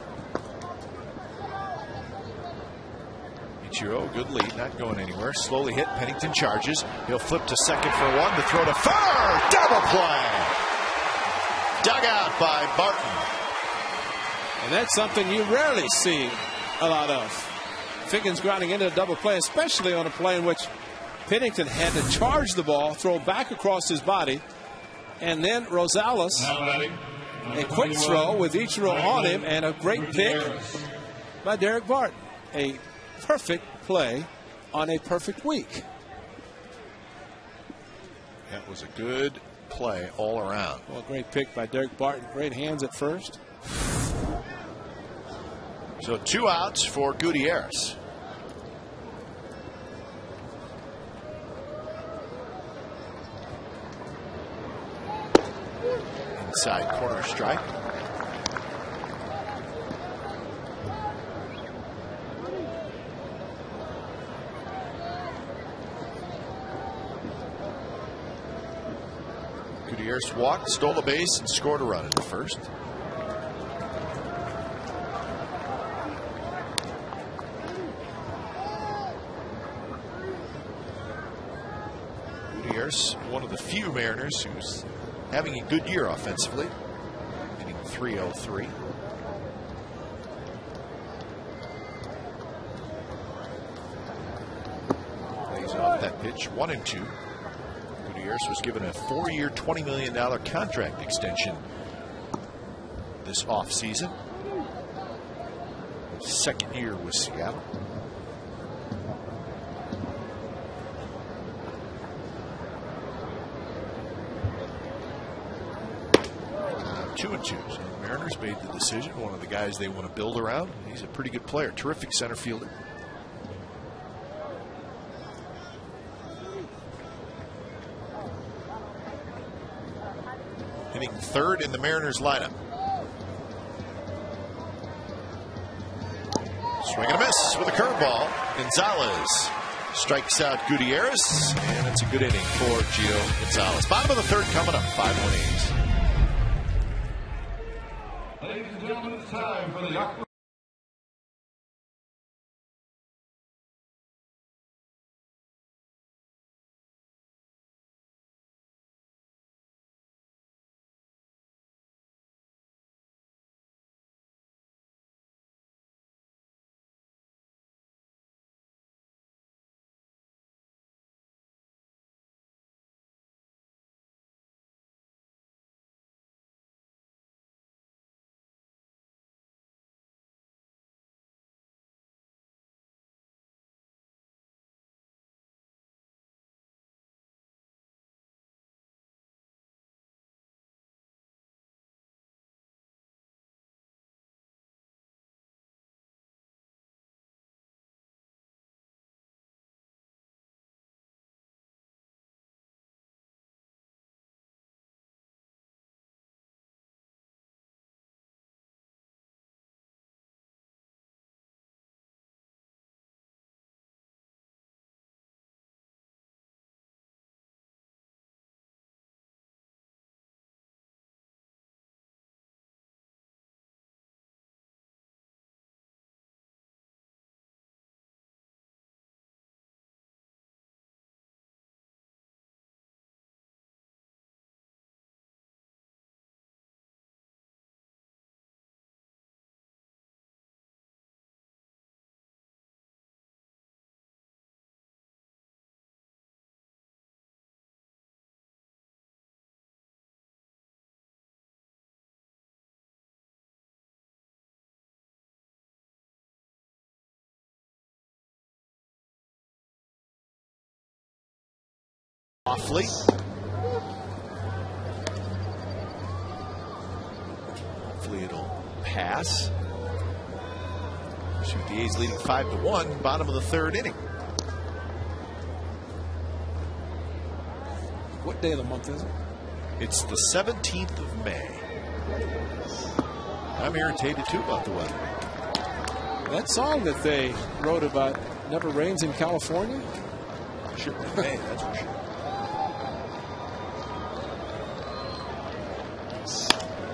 Ichiro, good lead, not going anywhere. Slowly hit. Pennington charges. He'll flip to second for one. The throw to third. Double play. Dug out by Barton. And that's something you rarely see a lot of. Figgins grounding into a double play, especially on a play in which Pennington had to charge the ball, throw back across his body, and then Rosales, a quick throw with Ichiro on him, and a great pick by Derek Barton. A perfect play on a perfect week. That was a good play all around. Well, great pick by Derek Barton. Great hands at first. So 2 outs for Gutierrez. Inside corner strike. Gutierrez walked, stole a base, and scored a run in the first. Gutierrez, one of the few Mariners who's having a good year offensively, hitting .303. Lays off that pitch, 1-2. Gutierrez was given a 4-year, $20 million contract extension this offseason. second year with Seattle. Two and two. So the Mariners made the decision. One of the guys they want to build around. He's a pretty good player. Terrific center fielder. Hitting third in the Mariners lineup. Swing and a miss with a curveball. Gonzalez strikes out Gutierrez, and it's a good inning for Gio Gonzalez. Bottom of the third coming up, 5-1 A's. Ladies and gentlemen, it's time for the Hopefully. Hopefully it'll pass. Shoot, the A's leading 5-1, bottom of the third inning. What day of the month is it? It's the 17th of May. I'm irritated too about the weather. That song that they wrote about never rains in California? Sure, May, that's for sure.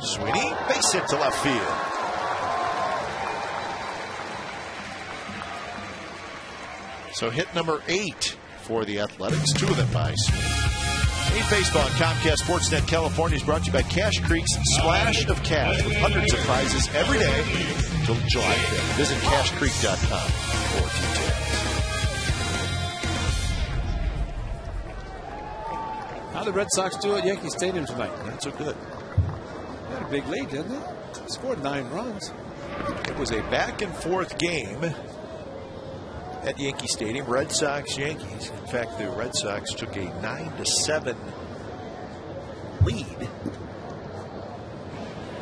Sweeney, base hit to left field. So hit number 8 for the Athletics, 2 of them by Sweeney. A's Baseball on Comcast Sportsnet California is brought to you by Cash Creek's Splash of Cash, with hundreds of prizes every day until July 5th. Visit cashcreek.com for details. How did the Red Sox do at Yankee Stadium tonight? Not so good. They had a big lead, didn't they? Scored 9 runs. It was a back-and-forth game at Yankee Stadium. Red Sox, Yankees. In fact, the Red Sox took a 9-7 lead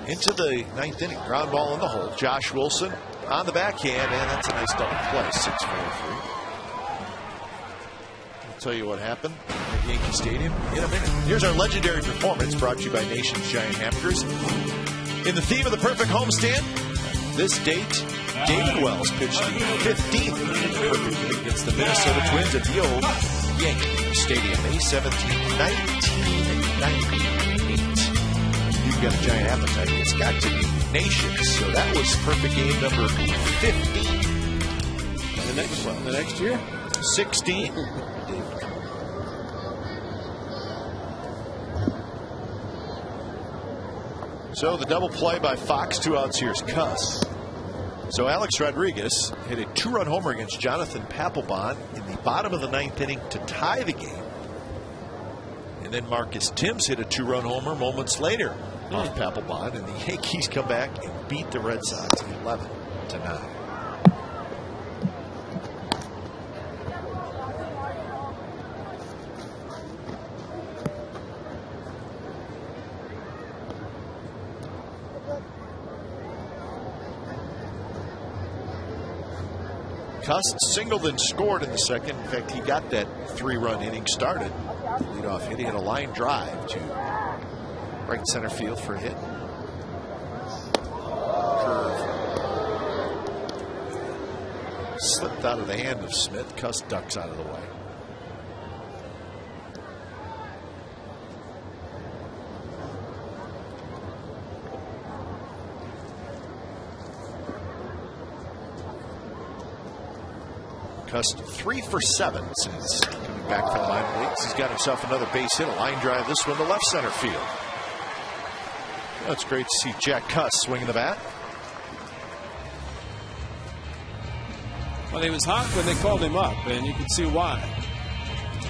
into the 9th inning. Ground ball in the hole. Josh Wilson on the backhand, and that's a nice double play. 6-4-3. I'll tell you what happened at Yankee Stadium in a minute. Here's our legendary performance brought to you by Nation's Giant Hamburgers. In the theme of the perfect homestand, this date, David Wells pitched the 15th perfect game against the Minnesota Twins at the old Yankee Stadium, May 17, 1998. You've got a giant appetite. It's got to be Nations. So that was perfect game number 15. The next year? 16. So the double play by Fox, 2 outs. Here's Cuss. So Alex Rodriguez hit a 2-run homer against Jonathan Papelbon in the bottom of the 9th inning to tie the game. And then Marcus Timms hit a 2-run homer moments later off Papelbon, and the Yankees come back and beat the Red Sox 11-9. Cust singled and scored in the second. In fact, he got that 3-run inning started. Leadoff hit. He had a line drive to right center field for a hit. Curve slipped out of the hand of Smith. Cust ducks out of the way. Cust 3 for 7 since coming back from the minor leagues. He's got himself another base hit, a line drive. This one to left center field. Well, it's great to see Jack Cust swinging the bat. Well, he was hot when they called him up, and you can see why.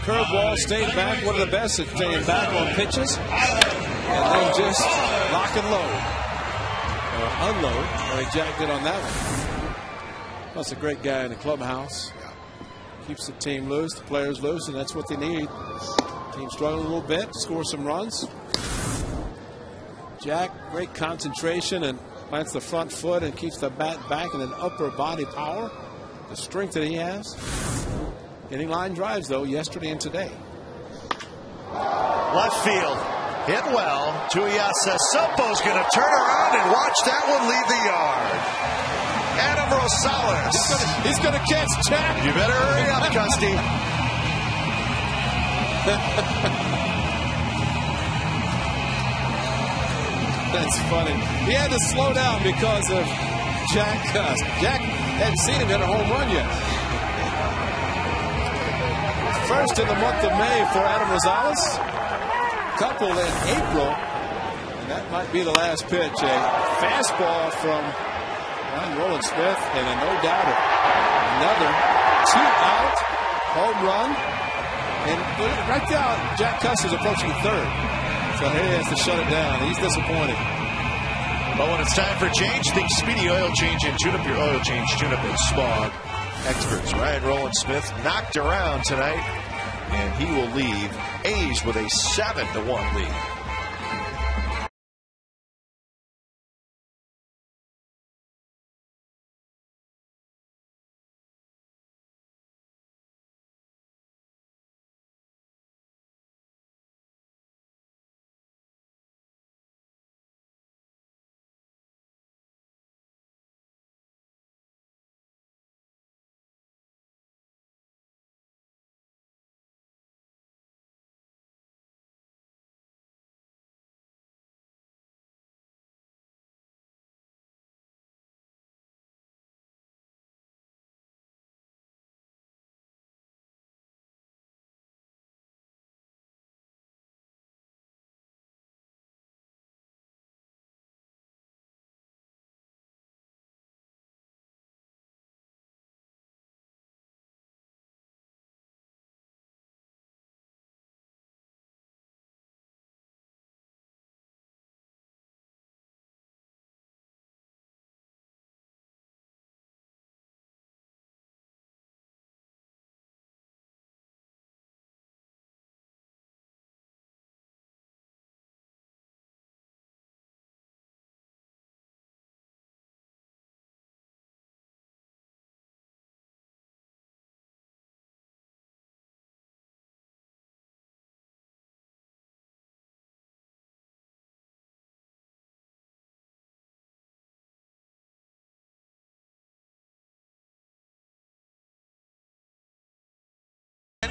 Curveball, stayed back, one of the best at staying back on pitches, and then just lock and load, or unload, like Jack did on that one. That's a great guy in the clubhouse. Keeps the team loose, the players loose, and that's what they need. Team struggling a little bit, score some runs. Jack, great concentration and plants the front foot and keeps the bat back and an upper body power. The strength that he has. Hitting line drives, though, yesterday and today. Left field. Hit well. Tuiasa Sopo's going to turn around and watch that one leave the yard. Adam Rosales. He's going to catch Jack. You better hurry up, Custy. That's funny. He had to slow down because of Jack Cust. Jack hadn't seen him hit a home run yet. First in the month of May for Adam Rosales. Couple in April. And that might be the last pitch. A fastball from Ryan Rowland-Smith and a no-doubter. Another 2-out home run. And right now, Jack Cust is approaching third. So he has to shut it down. He's disappointed. But when it's time for change, think Speedy Oil Change and tune up your oil change, tune up and Spog experts. Ryan Rowland-Smith knocked around tonight, and he will leave A's with a 7-1 lead.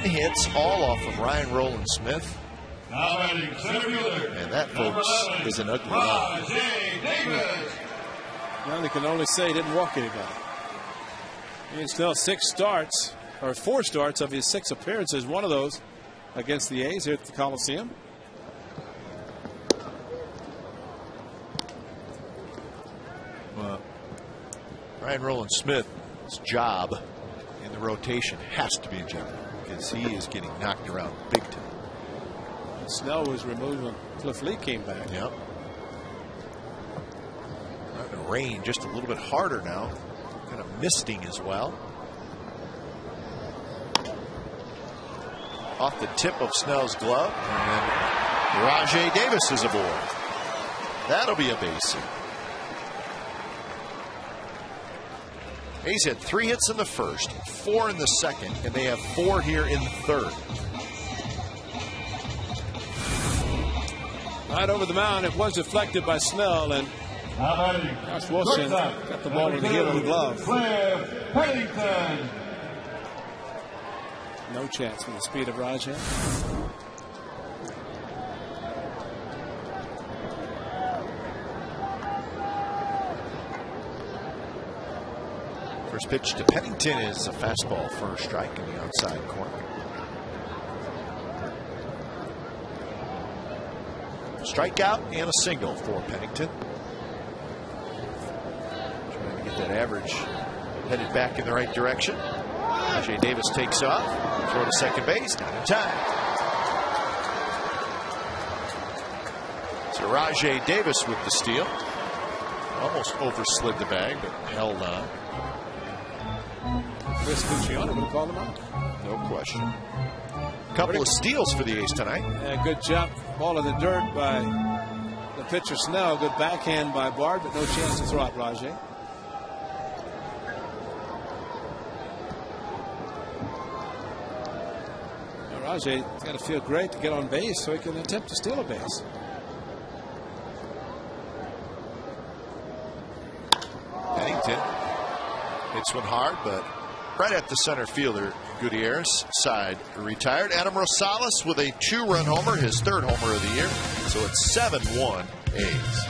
Hits all off of Ryan Rowland-Smith. And that, folks, is an ugly line. Now they can only say he didn't walk anybody. He's now 6 starts, or 4 starts of his 6 appearances. One of those against the A's here at the Coliseum. Well, Ryan Rowland-Smith's job in the rotation has to be in jeopardy, because he is getting knocked around big time. Snell was removed when Cliff Lee came back. Yep. Starting to rain just a little bit harder now. Kind of misting as well. Off the tip of Snell's glove. And Rajay Davis is aboard. That'll be a base hit. A's had 3 hits in the first, 4 in the second, and they have 4 here in the third. Right over the mound, it was deflected by Snell, and Josh Wilson got the ball in the heel of the glove. Cliff Pennington. No chance with the speed of Rajay. First pitch to Pennington is a fastball for a strike in the outside corner. Strikeout and a single for Pennington. Trying to get that average headed back in the right direction. Rajay Davis takes off. Throw to second base. Not in time. So Rajay Davis with the steal. Almost overslid the bag, but held on. Chris Luciano would have called him out. No question. Couple of steals for the A's tonight. Yeah, good jump. Ball in the dirt by the pitcher Snell. Good backhand by Bard, but no chance to throw out Rajay. Rajay's got to feel great to get on base so he can attempt to steal a base. Pennington hits one hard, but right at the center fielder. Gutierrez side retired. Adam Rosales with a 2-run homer, his 3rd homer of the year. So it's 7-1 A's.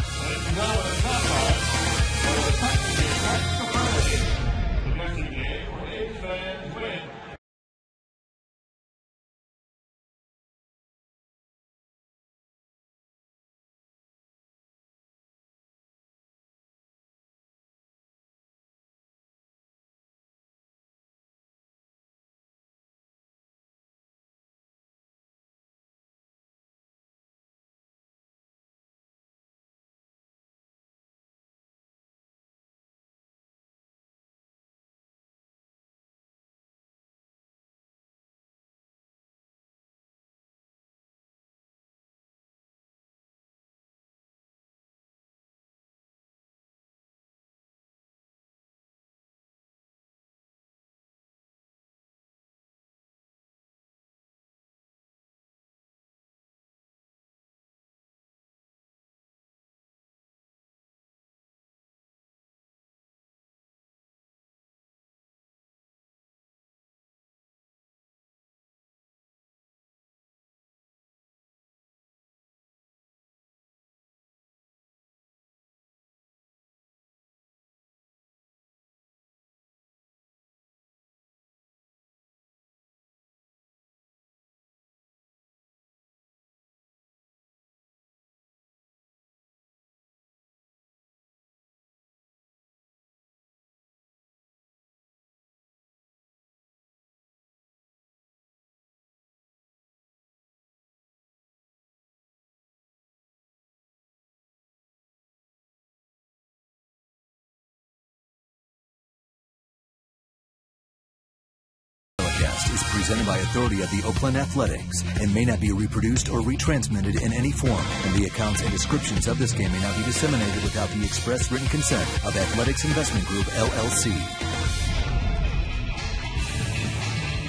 Is presented by authority of the Oakland Athletics and may not be reproduced or retransmitted in any form, and the accounts and descriptions of this game may not be disseminated without the express written consent of Athletics Investment Group, LLC.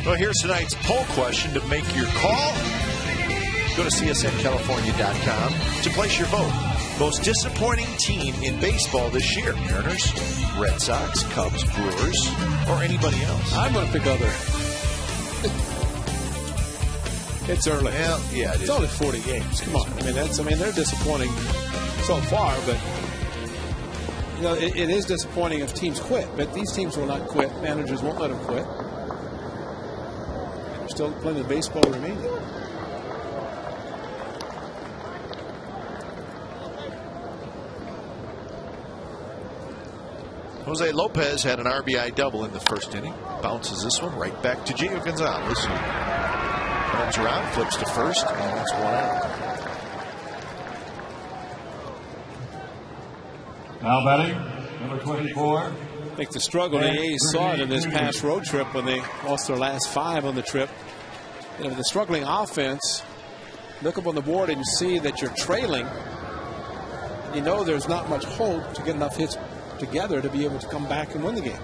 Well, here's tonight's poll question to make your call. Go to csncalifornia.com to place your vote. Most disappointing team in baseball this year? Mariners, Red Sox, Cubs, Brewers, or anybody else? I'm going to pick other. It's early. Well, yeah, it's only 40 games. Come on. They're disappointing so far, but it is disappointing if teams quit. But these teams will not quit. Managers won't let them quit. There's still plenty of baseball remaining. Jose Lopez had an RBI double in the first inning. Bounces this one right back to Gio Gonzalez. Comes around, flips to first, and that's 1 out. Now batting, number 24. I think the struggle the A's saw it in this past road trip when they lost their last 5 on the trip. The struggling offense, look up on the board and you see that you're trailing. You know there's not much hope to get enough hits together to be able to come back and win the game.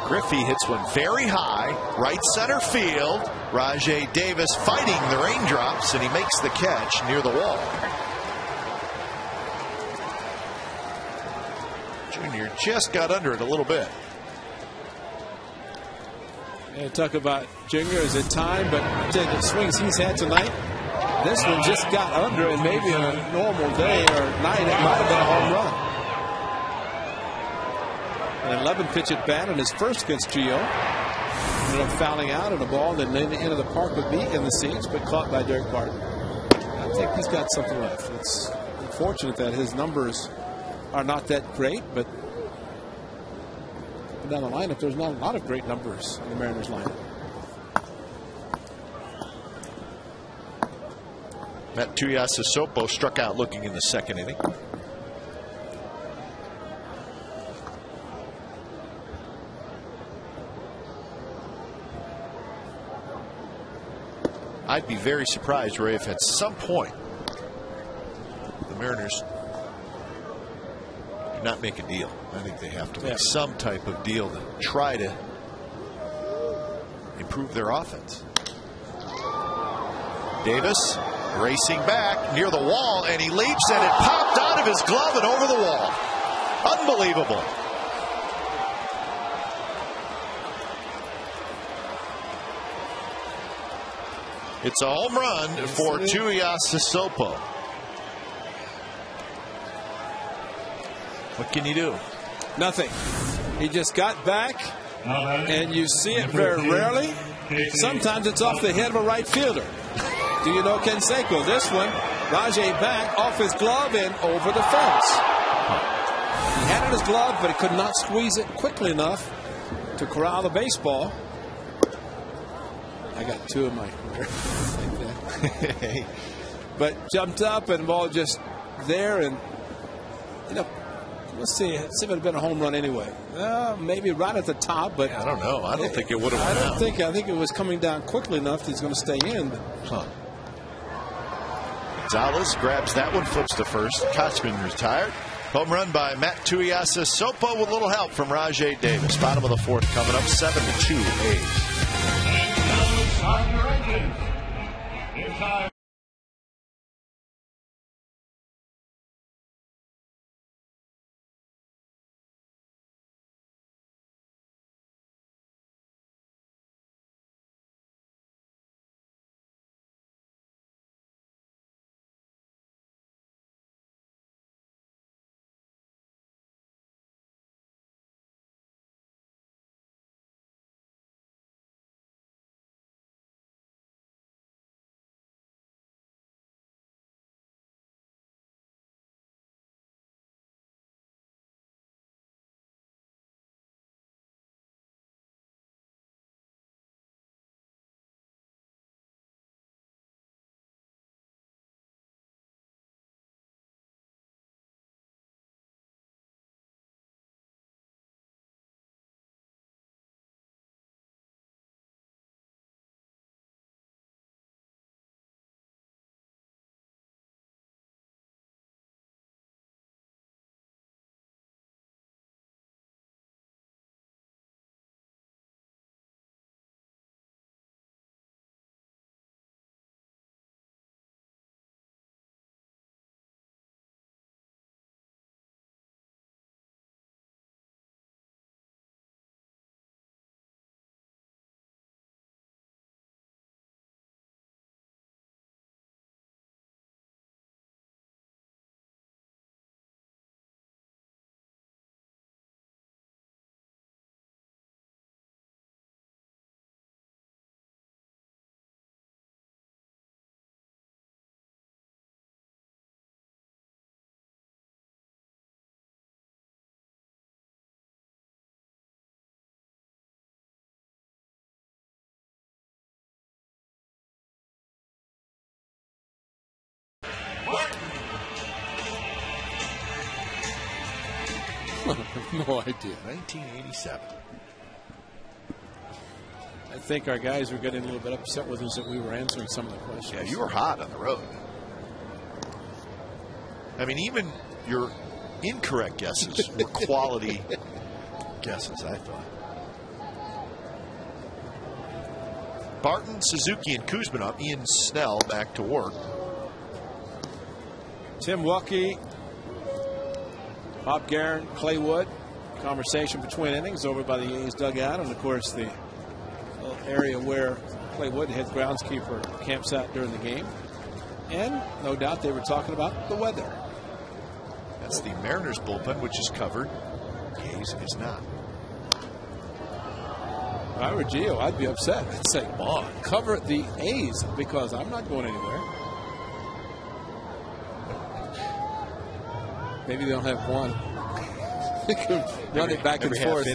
Griffey hits one very high, right center field. Rajai Davis fighting the raindrops, and he makes the catch near the wall. Junior just got under it a little bit. Yeah, talk about Junior as a time, but I tell you, the swings he's had tonight, this one just got under, and maybe on a normal day or night, it might have been a home run. An 11 pitch at bat in his first against Gio. Ended up fouling out on a ball that near the end of the park would be in the seats, but caught by Derek Barton. I think he's got something left. It's unfortunate that his numbers are not that great, but down the lineup, there's not a lot of great numbers in the Mariners lineup. Matt Tuiasosopo struck out looking in the second inning. I'd be very surprised, Ray, if at some point the Mariners do not make a deal. I think they have to make some type of deal to try to improve their offense. Davis racing back near the wall, and he leaps, and it popped out of his glove and over the wall. Unbelievable. It's a home run for Tuiasosopo. What can you do? Nothing. He just got back, and you see it very rarely. Sometimes it's off the head of a right fielder. Do you know Canseco? This one, Rajai back off his glove and over the fence. He had it in his glove, but he could not squeeze it quickly enough to corral the baseball. I got two in my career like that. But jumped up and the ball just there, and you know, let's see if it had been a home run anyway. Maybe right at the top, but I don't know. I don't think it would have. I think it was coming down quickly enough that he's going to stay in. Gonzalez grabs that one, flips to first. Kotzman retired. Home run by Matt Tuiasosopo with a little help from Rajai Davis. Bottom of the fourth coming up, 7-2 A's. No idea. 1987. I think our guys were getting a little bit upset with us that we were answering some of the questions. Yeah, you were hot on the road. I mean, even your incorrect guesses were quality guesses, I thought. Barton, Suzuki, and Kuzminov. Ian Snell back to work. Tim Wilkie, Bob Guerin, Clay Wood. Conversation between innings over by the A's dugout, and of course the area where Clay Wood, head groundskeeper, camps out during the game. And no doubt they were talking about the weather. That's the Mariners bullpen, which is covered. A's is not. If I were Gio, I'd be upset. I'd say, come on, cover the A's because I'm not going anywhere. Maybe they don't have one. They can run it back and forth.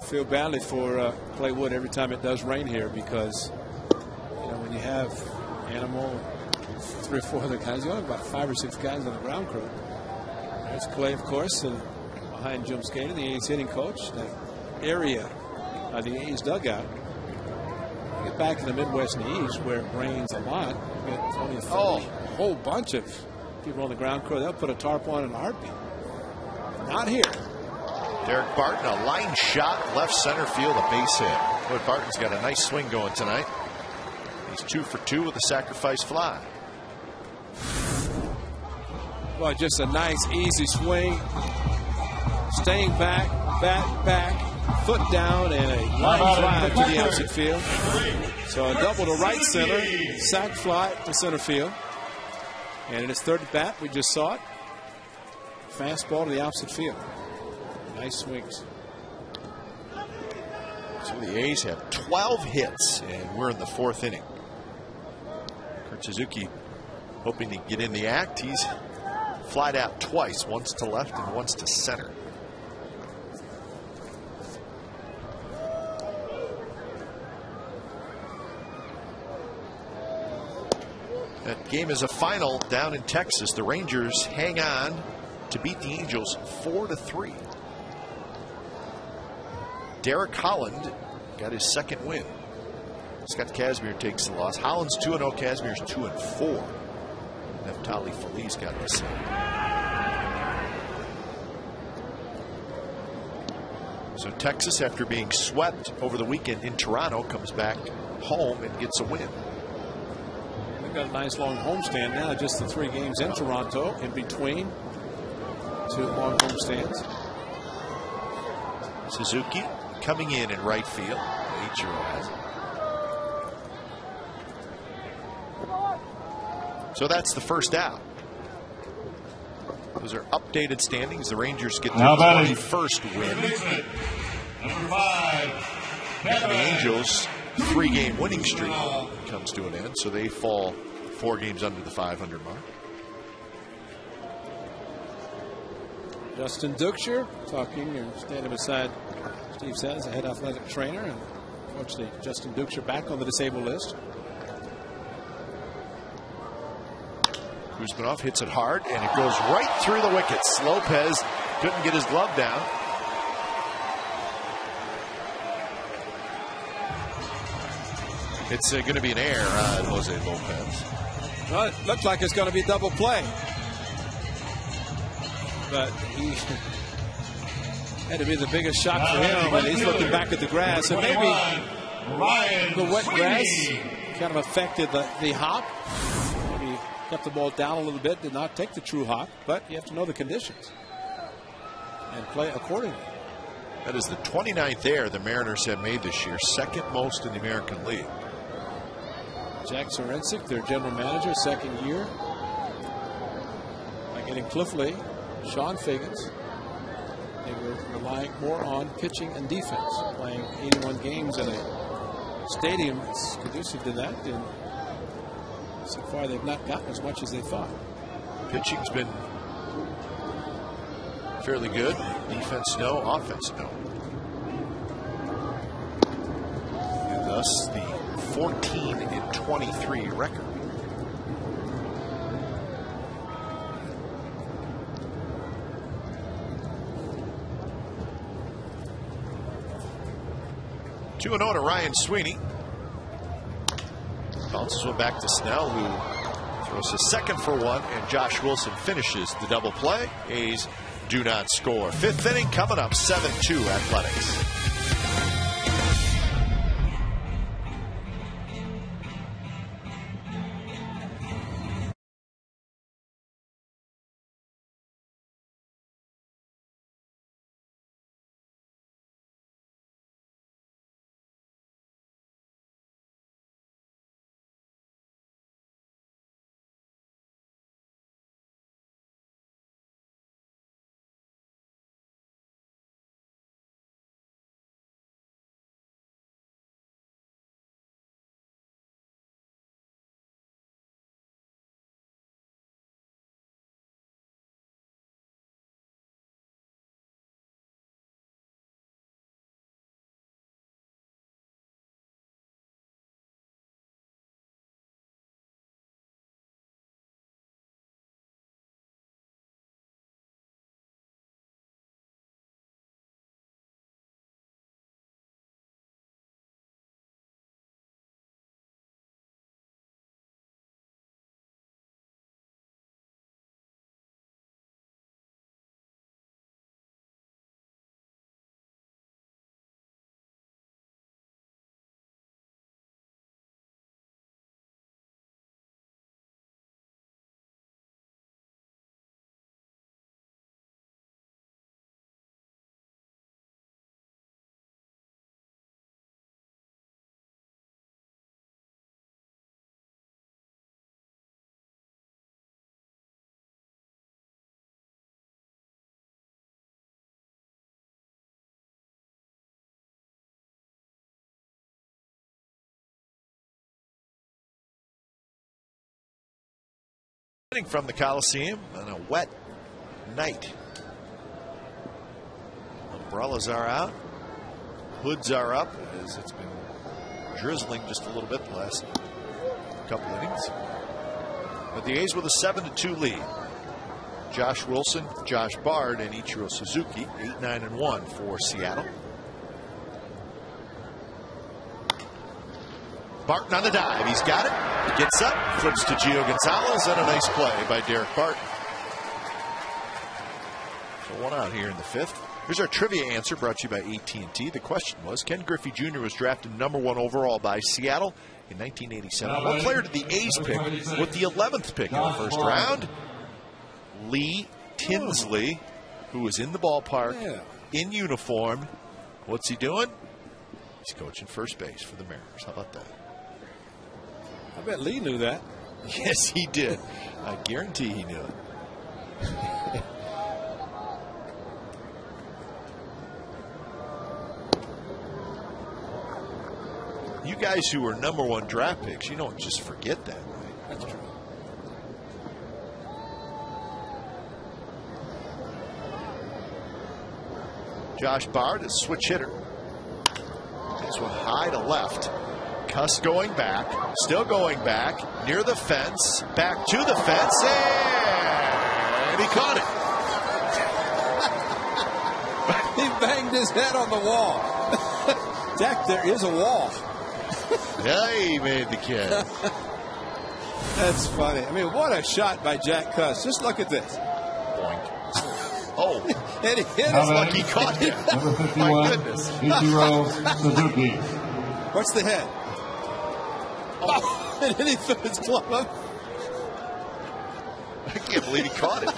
Feel badly for Clay Wood every time it does rain here because, you know, when you have Animal, 3 or 4 other guys, you only have about 5 or 6 guys on the ground crew. There's Clay, of course, and behind Jim Skater, the A's hitting coach. That area of the A's dugout. You get back in the Midwest and the East where it rains a lot. You get only a whole bunch of people on the ground crew. They'll put a tarp on in a heartbeat. Not here. Derek Barton, a line shot, left center field, a base hit. Boy, Barton's got a nice swing going tonight. He's 2 for 2 with a sacrifice fly. Well, just a nice, easy swing. Staying back, bat back, foot down, and a line drive to the opposite field. So a double to right center, sac fly to center field. And in his third at bat, we just saw it. Fastball to the opposite field. Nice swings. So the A's have 12 hits, and we're in the 4th inning. Kurt Suzuki hoping to get in the act. He's flied out twice, once to left and once to center. That game is a final down in Texas. The Rangers hang on to beat the Angels 4-3. Derek Holland got his 2nd win. Scott Kazmir takes the loss. Holland's 2-0. Kazmir's 2-4. Neftali Feliz got the same. So Texas, after being swept over the weekend in Toronto, comes back home and gets a win. They've got a nice long homestand now. Just the 3 games in Toronto in between 2 long homestands. Suzuki coming in right field. Ichiro has it. So that's the first out. Those are updated standings. The Rangers get their 21st win. Number 5. And the Angels' 3-game winning streak comes to an end, so they fall 4 games under the 500 mark. Justin Duchscher talking and standing beside Steve Sands, the head athletic trainer, and unfortunately Justin Duchscher back on the disabled list. Kuzminov hits it hard, and it goes right through the wickets. Lopez couldn't get his glove down. It's going to be an error on Jose Lopez. Well, it looked like it's going to be double play. But he had to be the biggest shock for him when he's looking back at the grass. And maybe the wet grass kind of affected the hop. Maybe kept the ball down a little bit, did not take the true hop. But you have to know the conditions and play accordingly. That is the 29th error the Mariners have made this year, 2nd most in the American League. Jack Sorensic, their general manager, 2nd year. By getting Cliff Lee, Sean Figgins, they were relying more on pitching and defense, playing 81 games in a stadium that's conducive to that. And so far, they've not gotten as much as they thought. Pitching's been fairly good. Defense, no. Offense, no. And thus the 14-23 record. Two and 0 to Ryan Sweeney. Bounces one back to Snell, who throws a 2nd for 1, and Josh Wilson finishes the double play. A's do not score. 5th inning coming up, 7-2 Athletics. From the Coliseum on a wet night. Umbrellas are out. Hoods are up as it's been drizzling just a little bit the last couple innings. But the A's with a 7-2 lead. Josh Wilson, Josh Bard, and Ichiro Suzuki, 8-9-1 for Seattle. Barton on the dive. He's got it. He gets up, flips to Gio Gonzalez, and a nice play by Derek Barton. So one out here in the fifth. Here's our trivia answer brought to you by AT&T. The question was, Ken Griffey Jr. was drafted #1 overall by Seattle in 1987. What player did the A's pick with the 11th pick in the first round? Lee Tinsley, who was in the ballpark in uniform. What's he doing? He's coaching first base for the Mariners. How about that? I bet Lee knew that. Yes, he did. I guarantee he knew it. You guys who were #1 draft picks, you don't just forget that, right? That's true. Josh Bard is switch hitter. This one high to left. Cuss going back, still going back, near the fence, back to the fence, and he caught it. He banged his head on the wall. Jack, there is a wall. Yeah, he made the catch. That's funny. I mean, what a shot by Jack Cuss. Just look at this. Boink. Oh, and he hit us like he caught it. Number 51, My goodness. Ichiro Suzuki. What's the head? Oh, and then he threw his glove up. I can't believe he caught it.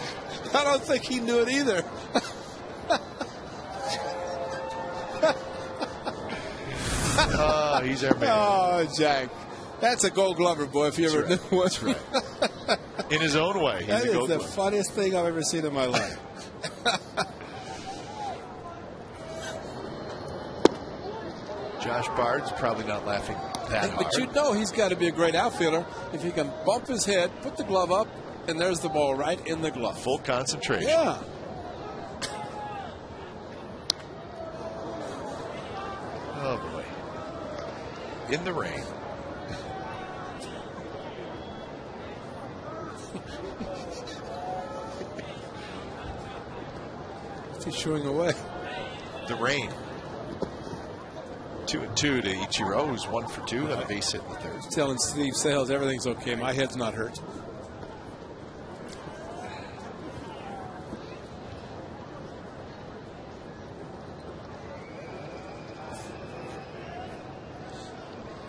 I don't think he knew it either. Oh, he's our man. Oh, Jack. That's a Gold Glover, boy, if you ever knew one. That's right. In his own way, he's that a is Gold the Glover. funniest thing I've ever seen in my life. Josh Bard's probably not laughing that hard. But you know he's got to be a great outfielder if he can bump his head, put the glove up, and there's the ball right in the glove. Full concentration. Yeah. Oh, boy. In the rain. He's shooing away. The rain. 2-2 to Ichiro, who's 1 for 2 on a base hit in the third. Telling Steve Sales everything's okay. My head's not hurt.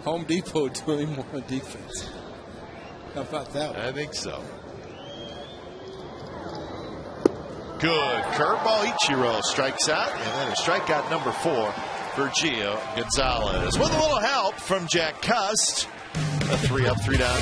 Home Depot doing more defense. How about that one? I think so. Good curveball. Ichiro strikes out, and then a strikeout number 4 for Gio Gonzalez. With a little help from Jack Cust. A 3-up, 3-down.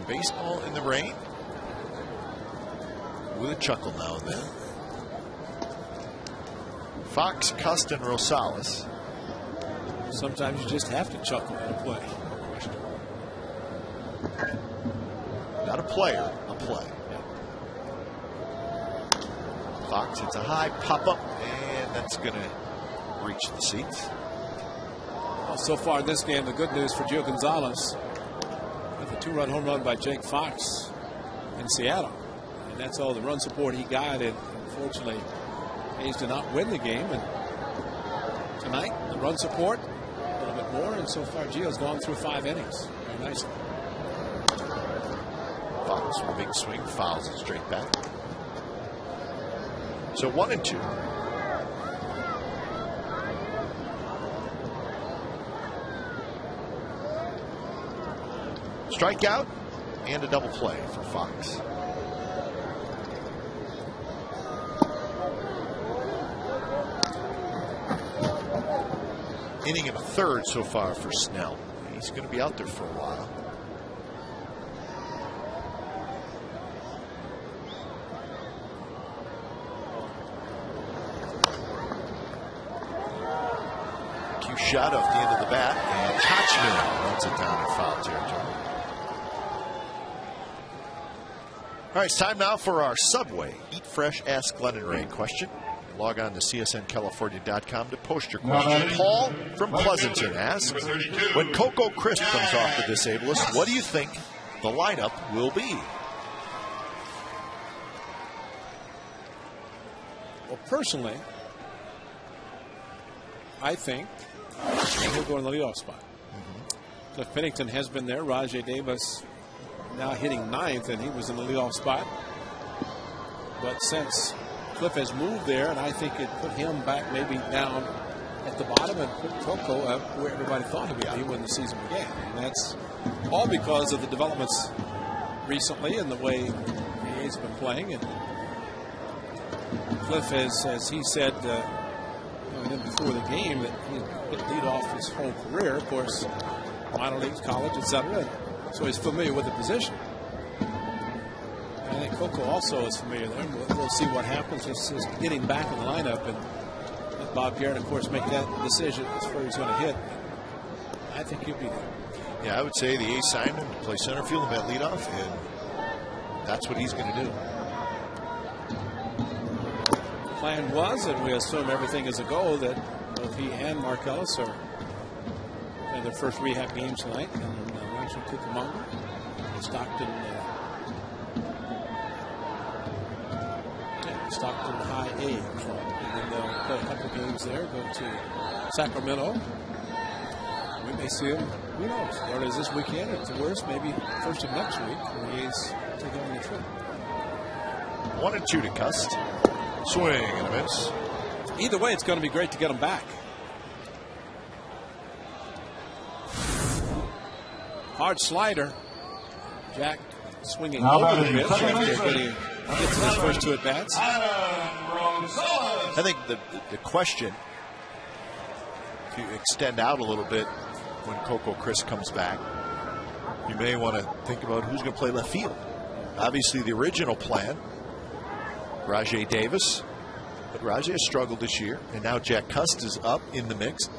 Baseball in the rain. With a chuckle now and then. Fox, Cust, and Rosales. Sometimes you just have to chuckle at a play. Not a player, a play. Fox hits a high pop-up, and that's going to reach the seats. Well, so far in this game, the good news for Gio Gonzalez with a 2-run home run by Jake Fox in Seattle. And that's all the run support he got. And unfortunately, A's did not win the game. And tonight, the run support, a little bit more. And so far, Gio's gone through 5 innings. Very nicely. Fox with a big swing, fouls it straight back. So 1-2. Strikeout and a double play for Fox. Inning and a third so far for Snell. He's going to be out there for a while. Shot off the end of the bat, and Tachman runs it down in foul territory. All right, it's time now for our Subway Eat Fresh Ask Glenn and Ray question. Log on to csncalifornia.com to post your question. Paul from Pleasanton asks, when Coco Crisp comes off the disabled list, what do you think the lineup will be? Well, personally, I think he'll go in the leadoff spot. Cliff Pennington has been there. Rajai Davis now hitting 9th, and he was in the leadoff spot. But since Cliff has moved there, and I think it put him back maybe down at the bottom and put Coco up where everybody thought he would be when the season began. And that's all because of the developments recently and the way the A's have been playing. And Cliff has, as he said before the game, that he hit lead off his whole career, of course, minor leagues, college, etc. So he's familiar with the position. And I think Coco also is familiar there. We'll see what happens. It's just getting back in the lineup, and let Bob Garrett, of course, make that decision as far as he's going to hit. I think he'll be there. Yeah, I would say the A's signed him to play center field and bat leadoff, and that's what he's going to do. Plan was, and we assume everything is a go, that both he and Marcellus are in their first rehab games tonight. And Rancho Cucamonga, Stockton High A club. And then they'll play a couple games there, go to Sacramento. We may see them, who knows, as early as this weekend, at the worst, maybe first of next week, when the A's take on the trip. 1-2 to Cust. Swing and a miss. Either way, it's going to be great to get him back. Hard slider. Jack swinging over the pitch after getting his first 2 at-bats. I think the question, if you extend out a little bit when Coco Crisp comes back, you may want to think about who's going to play left field. Obviously, the original plan, Rajai Davis, but Rajai has struggled this year, and now Jack Cust is up in the mix.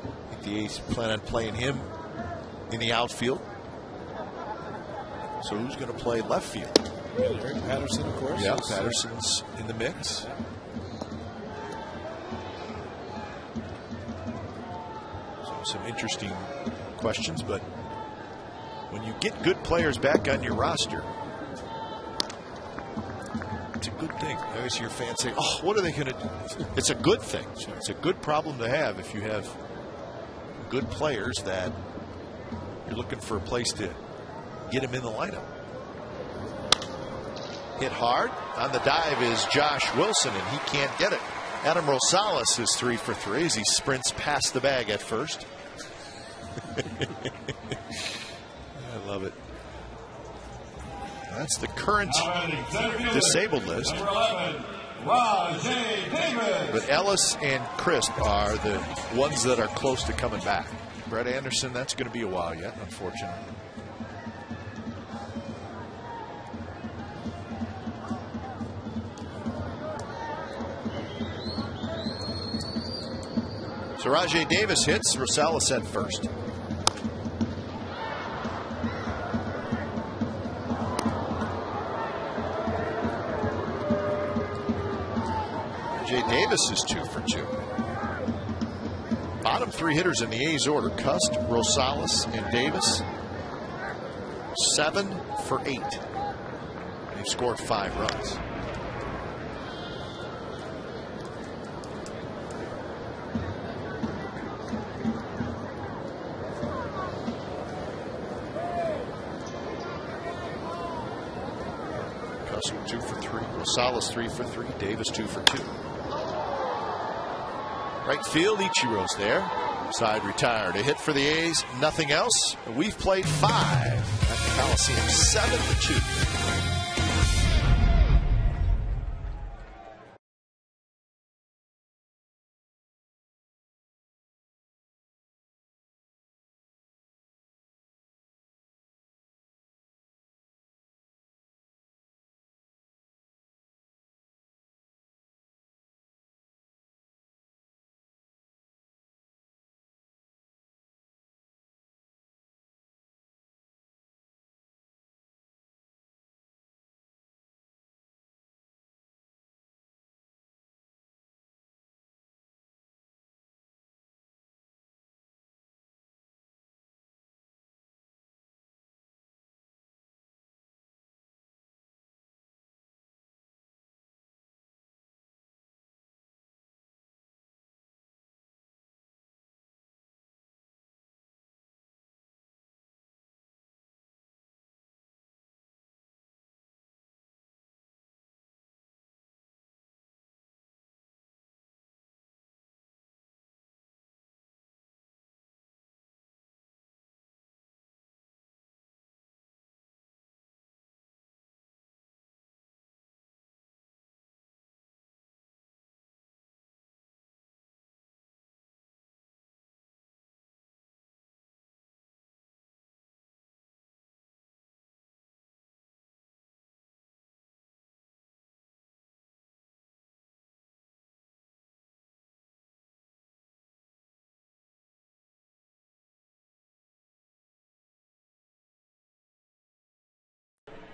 I think the A's plan on playing him in the outfield. So who's going to play left field? Eric Patterson, of course. Yeah, Patterson's in the mix. So some interesting questions, but when you get good players back on your roster, it's a good thing. I always hear fans say, oh, what are they going to do? It's a good thing. It's a good problem to have if you have good players that you're looking for a place to get them in the lineup. Hit hard. On the dive is Josh Wilson, and he can't get it. Adam Rosales is 3 for 3 as he sprints past the bag at first. I love it. That's the current disabled list. But Ellis and Crisp are the ones that are close to coming back. Brett Anderson, that's going to be a while yet, unfortunately. So Rajai Davis hits. Rosales at first. Rajai Davis is 2 for 2. Bottom 3 hitters in the A's order: Cust, Rosales, and Davis. 7 for 8. They've scored 5 runs. Cust 2 for 3. Rosales 3 for 3. Davis 2 for 2. Right field, Ichiro's there. Side retired. A hit for the A's, nothing else. We've played 5 at the Coliseum, 7 to 2.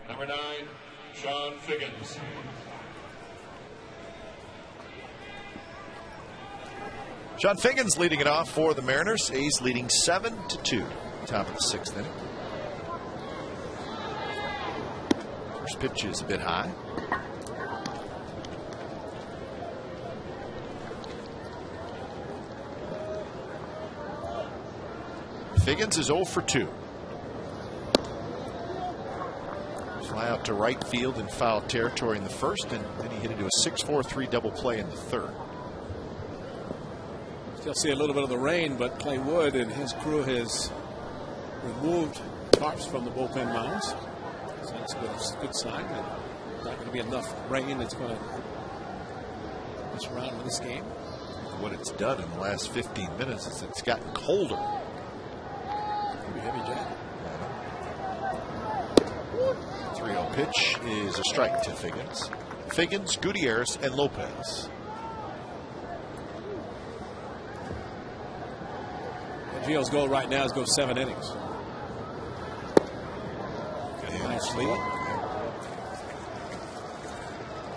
Number 9, Sean Figgins. Sean Figgins leading it off for the Mariners. A's leading 7 to 2. Top of the 6th inning. First pitch is a bit high. Figgins is 0 for 2. Fly out to right field in foul territory in the first, and then he hit into a 6-4-3 double play in the third. Still see a little bit of the rain, but Clay Wood and his crew has removed tarps from the bullpen mounds. So that's a good sign. There's not going to be enough rain that's going to mess around with this game. What it's done in the last 15 minutes is it's gotten colder. Maybe heavy jacket. 3-0 pitch is a strike to Figgins. Figgins, Gutierrez, and Lopez. Gio's goal right now is go 7 innings. Nice lead.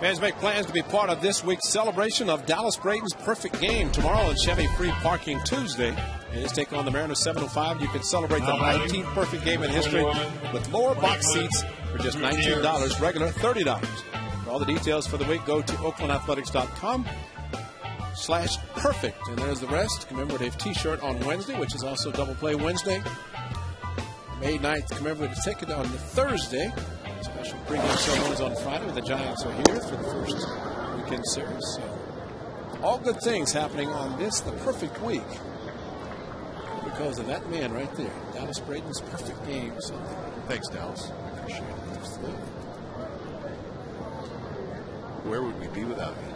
Fans make plans to be part of this week's celebration of Dallas Braden's perfect game tomorrow on Chevy Free Parking Tuesday. A's take on the Mariners 7:05. You can celebrate the 19th perfect game in history with lower box seats for just $19, regular $30. For all the details for the week, go to oaklandathletics.com/perfect. And there's the rest. Commemorative t-shirt on Wednesday, which is also Double Play Wednesday. May 9th commemorative ticket on the Thursday. Special pregame ceremonies on Friday. The Giants are here for the first weekend series. So all good things happening on this, the perfect week, because of that man right there, Dallas Braden's perfect game. So thanks, Dallas. Appreciate it. Absolutely. Where would we be without you?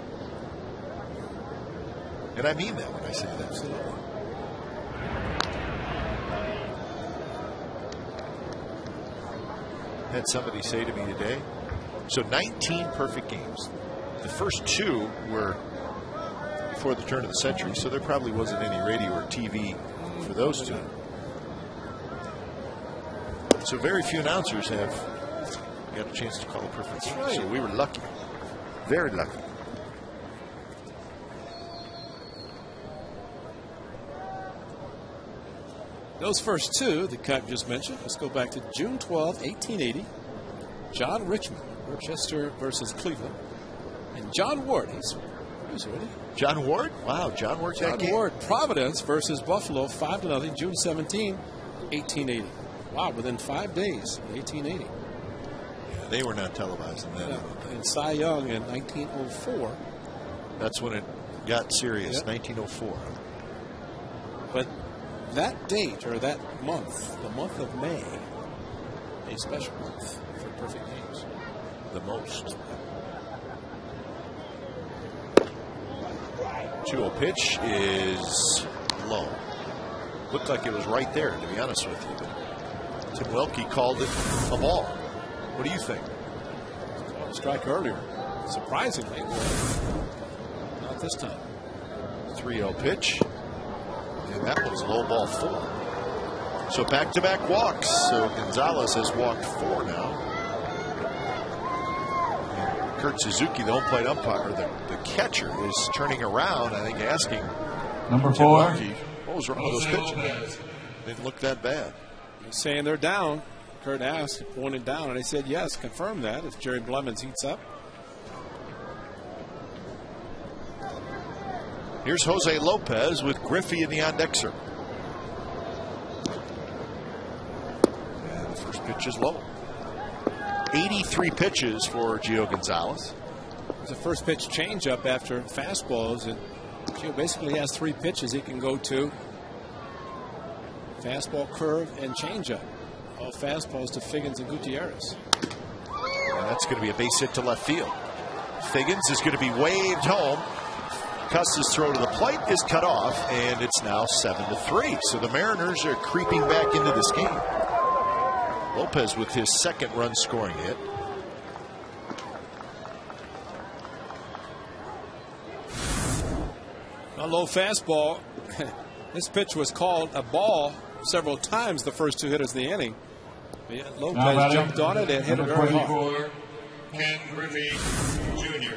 And I mean that when I say that. Absolutely. Had somebody say to me today, so 19 perfect games. The first 2 were before the turn of the century, so there probably wasn't any radio or TV for those two. So very few announcers have got a chance to call a perfect game. Right. So we were lucky. Very lucky. Those first two that Cut just mentioned, let's go back to June 12, 1880. John Richmond, Rochester versus Cleveland. And John Ward, he's ready. John Ward? Wow, John Ward's that game. John Ward, Providence versus Buffalo, 5-0, June 17, 1880. Wow, within 5 days, 1880. Yeah, they were not televising that. Yeah, and Cy Young in 1904. That's when it got serious, Yep. 1904. But that date, or that month, the month of May, a special month for perfect games. The most. 2-0 pitch is low. Looked like it was right there, to be honest with you. Tim Wilkie called it a ball. What do you think? Strike earlier, surprisingly. Not this time. 3-0 pitch. And that was low ball 4. So back-to-back walks. So Gonzalez has walked 4 now. And Kurt Suzuki, the home plate umpire, the catcher, is turning around, I think, asking Number Tim 4. Wilkie, what was wrong with those pitches? Didn't look that bad. He's saying they're down. Kurt asked, pointed down, and he said, yes, confirm that if Jerry Blemons heats up. Here's Jose Lopez with Griffey in the on-deck circle. And the first pitch is low. 83 pitches for Gio Gonzalez. It's a first pitch changeup after fastballs, and Gio basically has 3 pitches he can go to. Fastball, curve, and changeup. All fastballs to Figgins and Gutierrez. And that's going to be a base hit to left field. Figgins is going to be waved home. Custer's throw to the plate is cut off, and it's now 7-3. So the Mariners are creeping back into this game. Lopez with his second run scoring hit. A low fastball. This pitch was called a ball several times the first 2 hitters in the inning. Lopez jumped on it and hit it very hard. Ken Griffey Jr.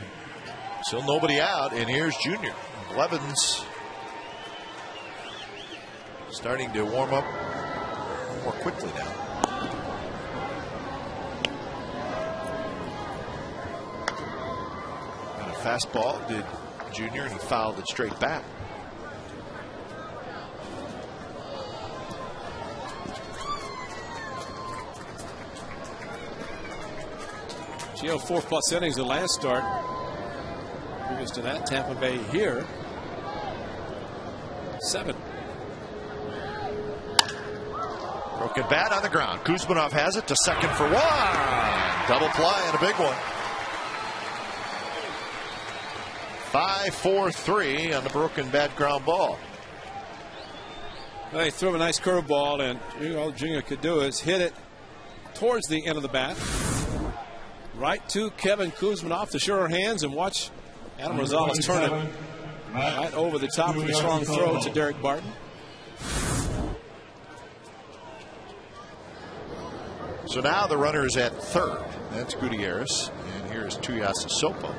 Still nobody out, and here's Junior. Blevins starting to warm up more quickly now. And a fastball did Junior, and he fouled it straight back. Gio 4+ innings the last start. Previous to that, Tampa Bay here 7. Broken bat on the ground. Kuzmanov has it to second for 1. Double play and a big one. 5-4-3 on the broken bat ground ball. They threw a nice curveball, and all Junior could do is hit it towards the end of the bat. Right to Kevin Kuzmanov, the surer hands, and watch Adam Rosales turn it right over the top of the strong throw to Derek Barton. So now the runner is at third. That's Gutierrez. And here's Tuiasa Sopo.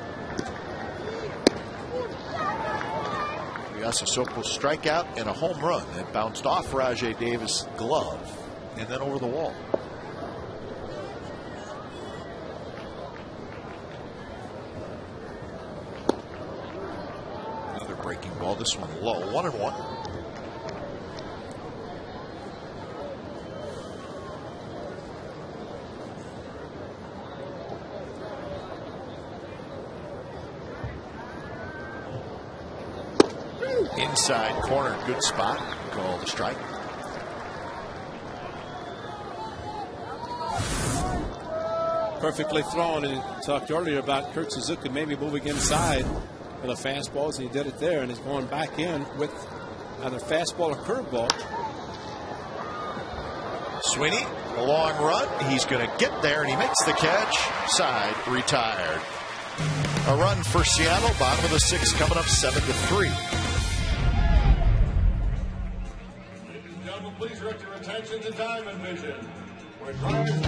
Tuiasa Sopo's strikeout and a home run that bounced off Rajai Davis' glove and then over the wall. Another breaking ball. This one low. 1-1. Inside corner, good spot. Call the strike. Perfectly thrown, and he talked earlier about Kurt Suzuki maybe moving inside for the fastballs, and he did it there, and he's going back in with either fastball or curveball. Sweeney, a long run. He's going to get there, and he makes the catch. Side, retired. A run for Seattle. Bottom of the 6th coming up 7-3. Ladies and gentlemen, please direct your attention to Diamond Vision, where drivers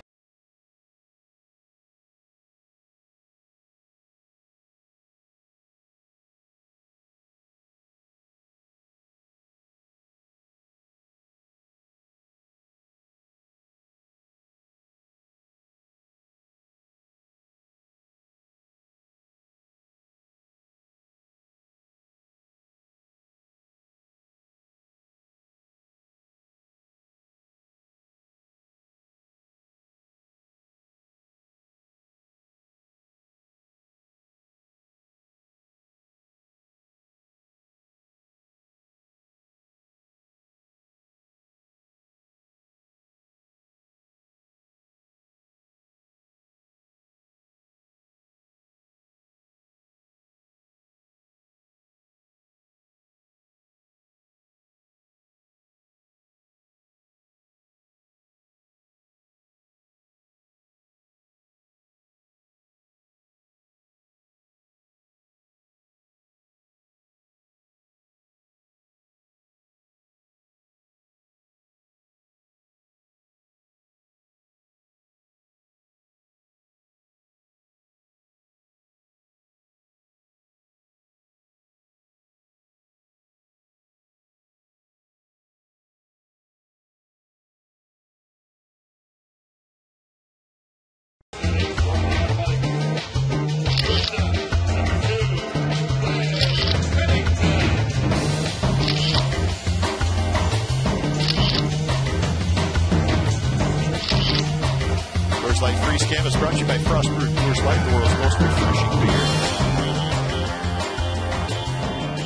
Light Freeze Cam is brought to you by Frostbrewed Coors Light, the world's most refreshing beer.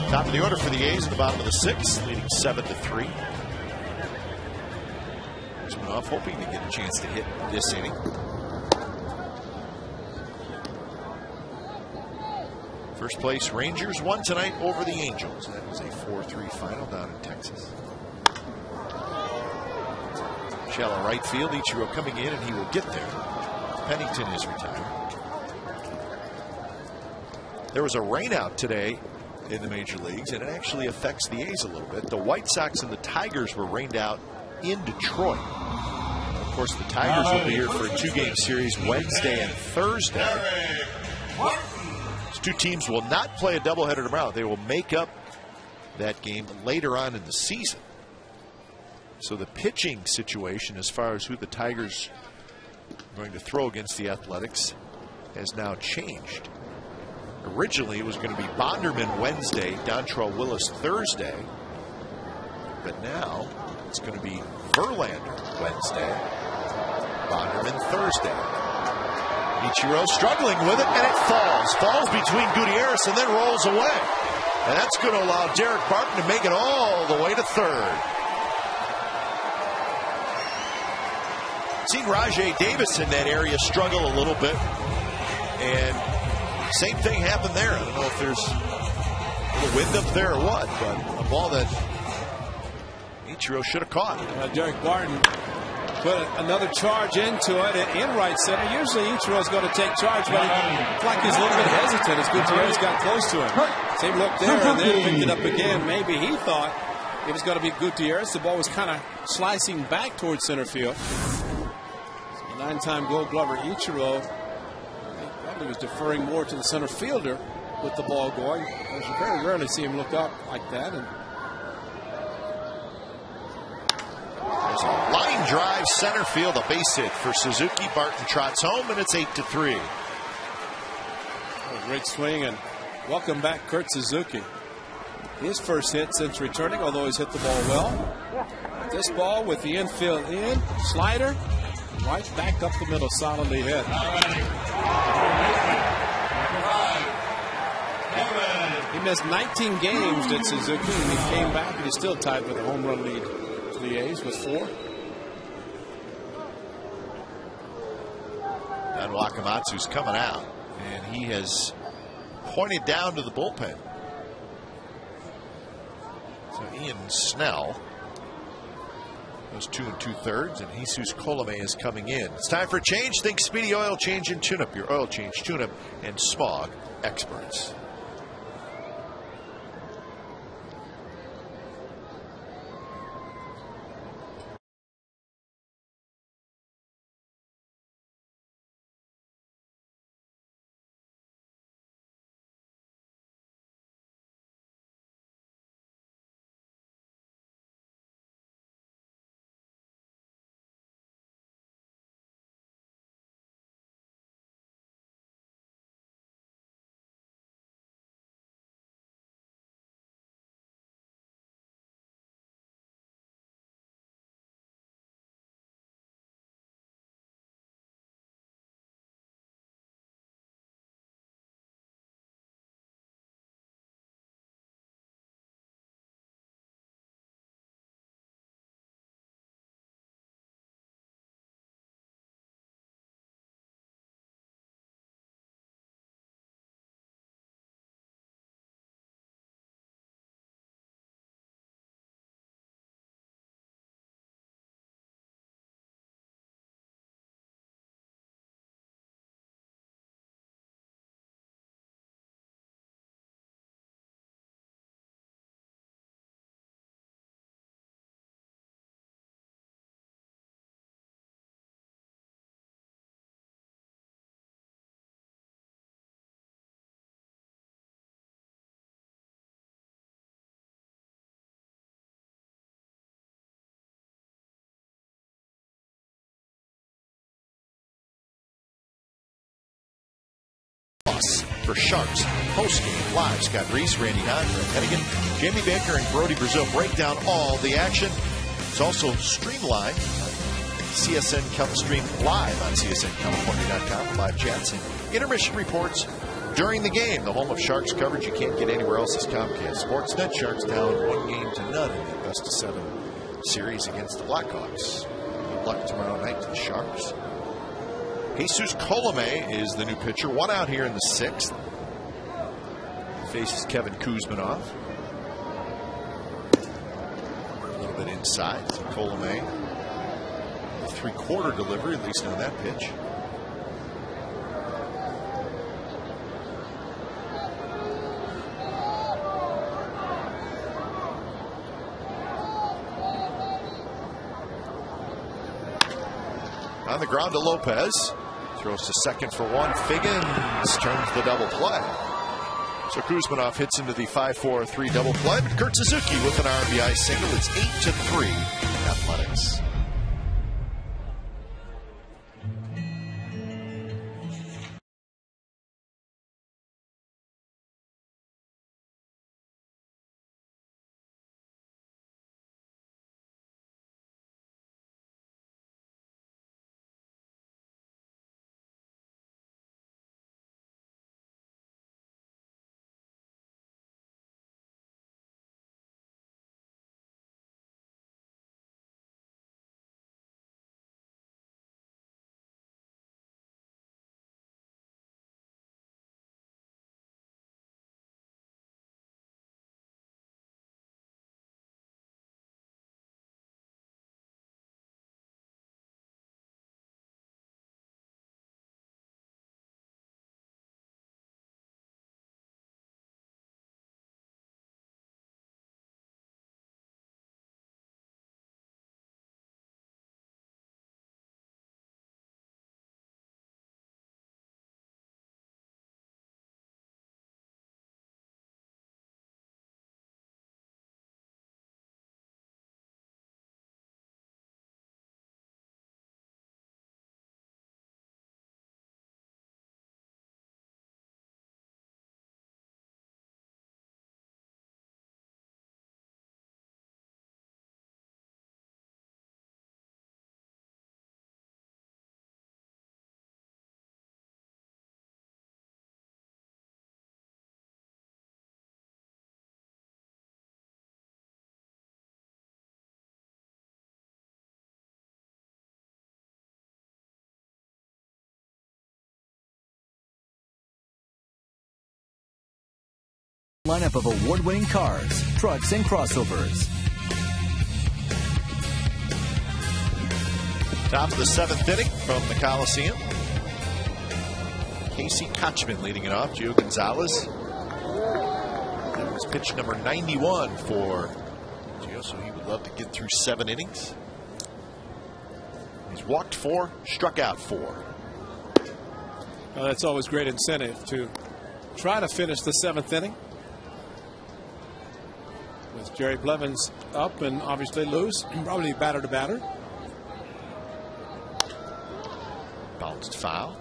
Top of the order for the A's in the bottom of the 6th, leading 7-3. Smith hoping to get a chance to hit this inning. First place Rangers won tonight over the Angels. That was a 4-3 final down in Texas. Shallow right field. Ichiro coming in, and he will get there. Pennington is retired. There was a rainout today in the major leagues, and it actually affects the A's a little bit. The White Sox and the Tigers were rained out in Detroit. Of course, the Tigers will be here for a 2-game series Wednesday and Thursday. These two teams will not play a doubleheader tomorrow. They will make up that game later on in the season. So the pitching situation as far as who the Tigers are going to throw against the Athletics has now changed. Originally it was going to be Bonderman Wednesday, Dontrelle Willis Thursday. But now it's going to be Verlander Wednesday, Bonderman Thursday. Ichiro struggling with it, and it falls. Falls between Gutierrez and then rolls away. And that's going to allow Derek Barton to make it all the way to third. Seen Rajai Davis in that area struggle a little bit, and same thing happened there. I don't know if there's a little wind up there or what, but a ball that Ichiro should have caught. Derek Barton put another charge into it in right center. Usually Ichiro's going to take charge, but it's like he's a little bit hesitant as Gutierrez got close to him. Same look there, and then picked it up again. Maybe he thought it was going to be Gutierrez. The ball was kind of slicing back towards center field. 9-time Gold Glover Ichiro probably was deferring more to the center fielder with the ball going. You very rarely see him look up like that. And there's a line drive center field, a base hit for Suzuki. Barton trots home, and it's 8-3. A great swing, and welcome back Kurt Suzuki. His first hit since returning, although he's hit the ball well. This ball with the infield in, slider, right back up the middle, solidly hit. He missed 19 games, did Suzuki, and he came back, and he's still tied for the home run lead for the A's with 4. And Wakamatsu's coming out, and he has pointed down to the bullpen. So Ian Snell Those 2 2/3, and Jesus Colome is coming in. It's time for change. Think Speedy Oil Change and Tune-Up, your oil change, tune-up, and smog experts. For Sharks post-game live, Scott Reese, Randy Hahn, Brett Hennigan, Jamie Baker, and Brody Brazil break down all the action. It's also streamlined. CSN Cup stream live on CSNCalifornia.com for live chats and intermission reports during the game. The home of Sharks coverage you can't get anywhere else is Comcast Sportsnet. Sharks down 1-0 in the best-of-7 series against the Blackhawks. Good luck tomorrow night to the Sharks. Jesus Colome is the new pitcher. One out here in the 6th. Faces Kevin Kuzmanov. A little bit inside. So Colome, a 3/4 delivery, at least on that pitch. On the ground to Lopez. Throws to second for one. Figgins turns the double play. So Kuzmanov hits into the 5-4-3 double play. But Kurt Suzuki with an RBI single. It's 8-3 Athletics. Lineup of award-winning cars, trucks, and crossovers. Top of the 7th inning from the Coliseum. Casey Kochman leading it off. Gio Gonzalez. That was pitch number 91 for Gio, so he would love to get through 7 innings. He's walked 4, struck out 4. Well, that's always great incentive to try to finish the 7th inning. With Jerry Blevins up and obviously loose, probably batter to batter. Bounced foul.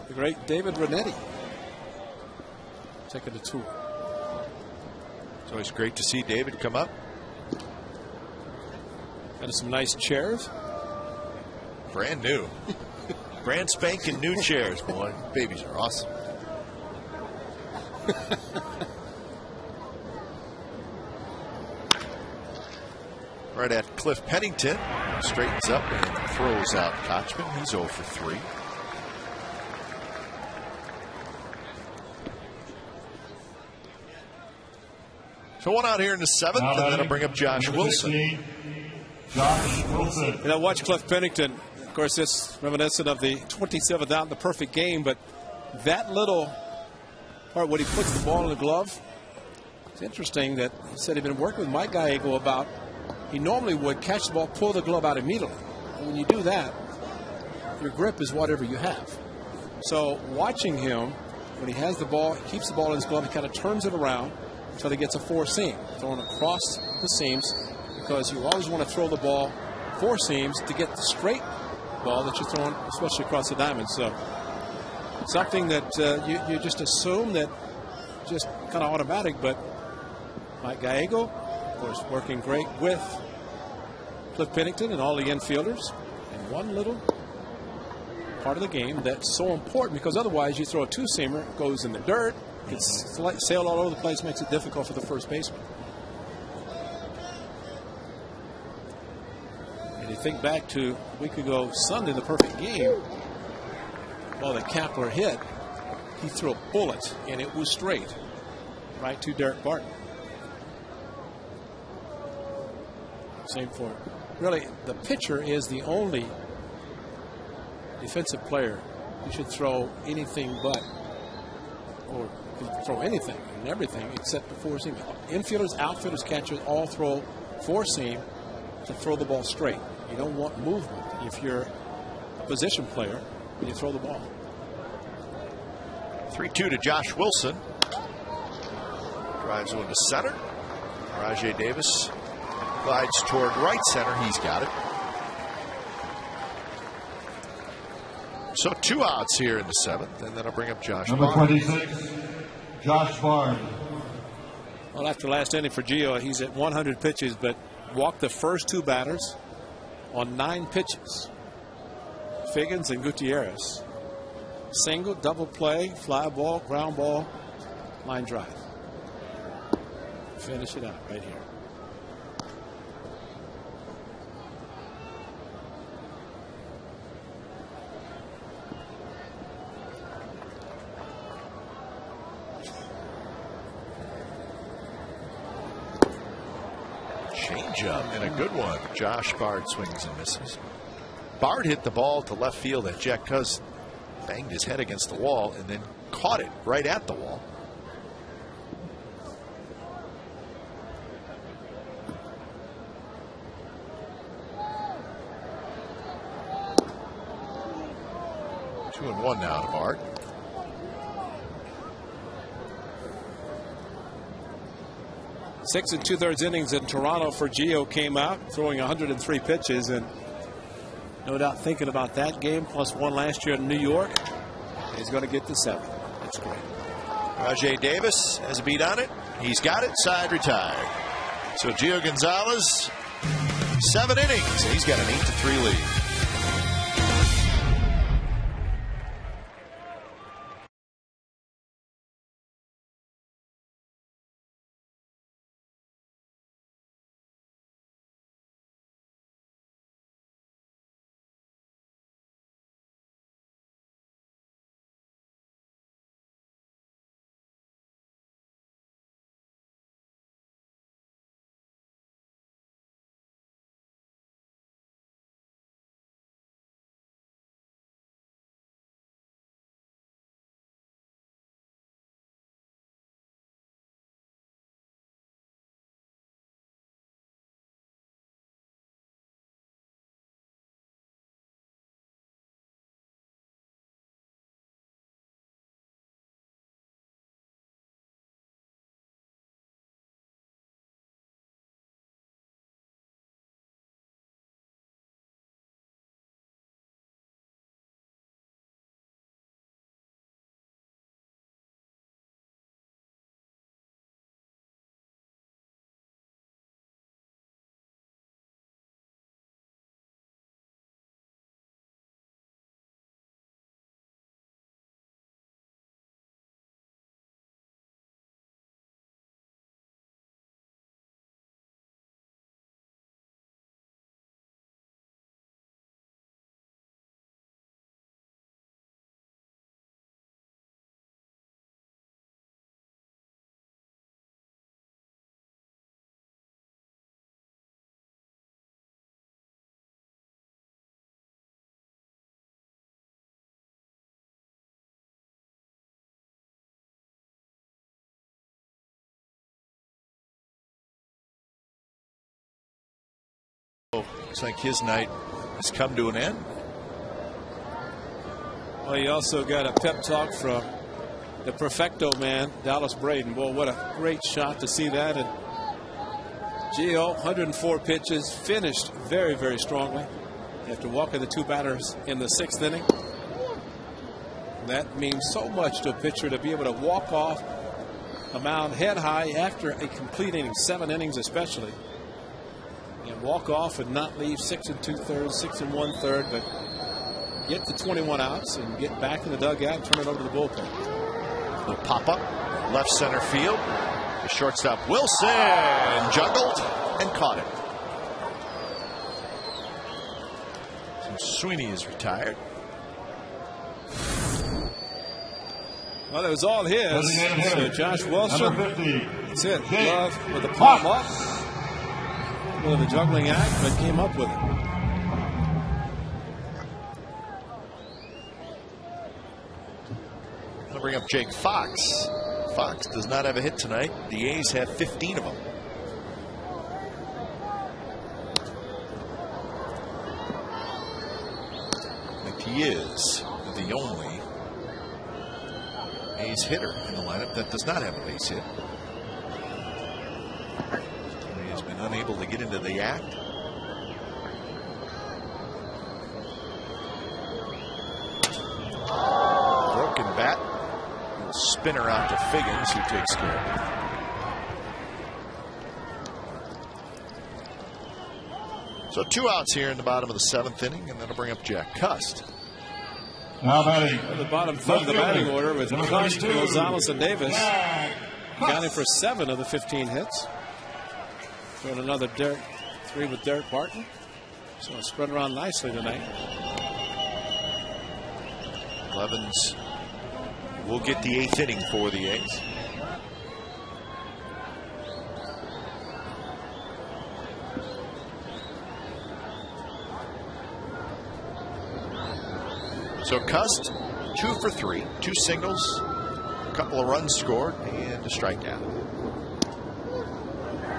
The great David Renetti taking the tour. It's always great to see David come up. And some nice chairs. Brand new. Brand spanking new chairs, boy. Babies are awesome. Right at Cliff Pennington. Straightens up and throws out Kochman. He's 0 for 3. So one out here in the 7th, and then I'll bring up Josh Wilson. Josh Wilson. And I watch Cliff Pennington. Of course, it's reminiscent of the 27th out in the perfect game, but that little part when he puts the ball in the glove, it's interesting that he said he'd been working with Mike Gallego about he normally would catch the ball, pull the glove out immediately. And when you do that, your grip is whatever you have. So watching him, when he has the ball, he keeps the ball in his glove, he kind of turns it around until he gets a 4 seam, thrown across the seams, because you always want to throw the ball 4 seams to get the straight ball that you're throwing, especially across the diamond. So something that you just assume that just kind of automatic, but Mike Gallego, of course, working great with Cliff Pennington and all the infielders. And one little part of the game that's so important, because otherwise you throw a 2-seamer, it goes in the dirt, it's sailed all over the place, makes it difficult for the first baseman. And you think back to a week ago Sunday, the perfect game, well, the Kapler hit, he threw a bullet and it was straight right to Derek Barton. Same for really the pitcher is the only defensive player who should throw anything but, or throw anything and everything except the 4-seam. Infielders, outfielders, catchers all throw 4-seam to throw the ball straight. You don't want movement if you're a position player when you throw the ball. 3-2 to Josh Wilson. Drives one to center. Rajai Davis glides toward right center. He's got it. So 2 outs here in the 7th, and then I'll bring up Josh Number Barnes. 26, Josh Barnes. Well, after last inning for Gio, he's at 100 pitches, but walked the first 2 batters on 9 pitches. Figgins and Gutierrez. Single, double play, fly ball, ground ball, line drive. Finish it out right here. Changeup and a good one. Josh Bard swings and misses. Bard hit the ball to left field, and Jack Cuz banged his head against the wall and then caught it right at the wall. Two and one now to Bard. Six and 2/3 innings in Toronto for Gio came out, throwing 103 pitches, and no doubt thinking about that game, plus one last year in New York. He's going to get to 7. That's great. Rajai Davis has a beat on it. He's got it. Side retired. So Gio Gonzalez, 7 innings. He's got an 8-3 lead. Looks like his night has come to an end. Well, he also got a pep talk from the perfecto man, Dallas Braden. Boy, what a great shot to see that. And Gio, 104 pitches, finished very, very strongly after walking the 2 batters in the 6th inning. That means so much to a pitcher to be able to walk off a mound head high after a complete inning, 7 innings especially, and walk off and not leave 6 2/3, 6 1/3, but get to 21 outs and get back in the dugout and turn it over to the bullpen. The pop-up, left center field. The shortstop Wilson juggled and caught it. So Sweeney is retired. Well, it was all his. So Josh Wilson, that's it. Love with the palm up. With a juggling act, but came up with it. I'll bring up Jake Fox. Fox does not have a hit tonight. The A's have 15 of them. I think he is the only A's hitter in the lineup that does not have a base hit. He has been unable to get into the act. Broken bat. Spinner out to Figgins, who takes care of it. So 2 outs here in the bottom of the 7th inning, and that'll bring up Jack Cust. Now batting. The bottom third of the batting order with Cust, Gonzalez, and Davis. Counting for 7 of the 15 hits. Throwing another 3 with Derek Barton. So it's spread around nicely tonight. Blevins will get the 8th inning for the A's. So Cust, 2 for 3, 2 singles, a couple of runs scored, and a strikeout.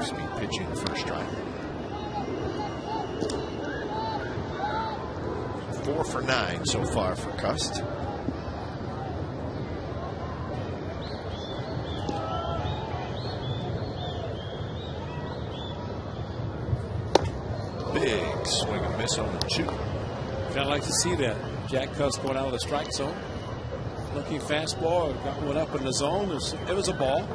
Speed pitching the first strike. 4 for 9 so far for Cust. Big swing and miss on the 2. Kind of like to see that. Jack Cust going out of the strike zone. Looking fastball, got one up in the zone. It was a ball.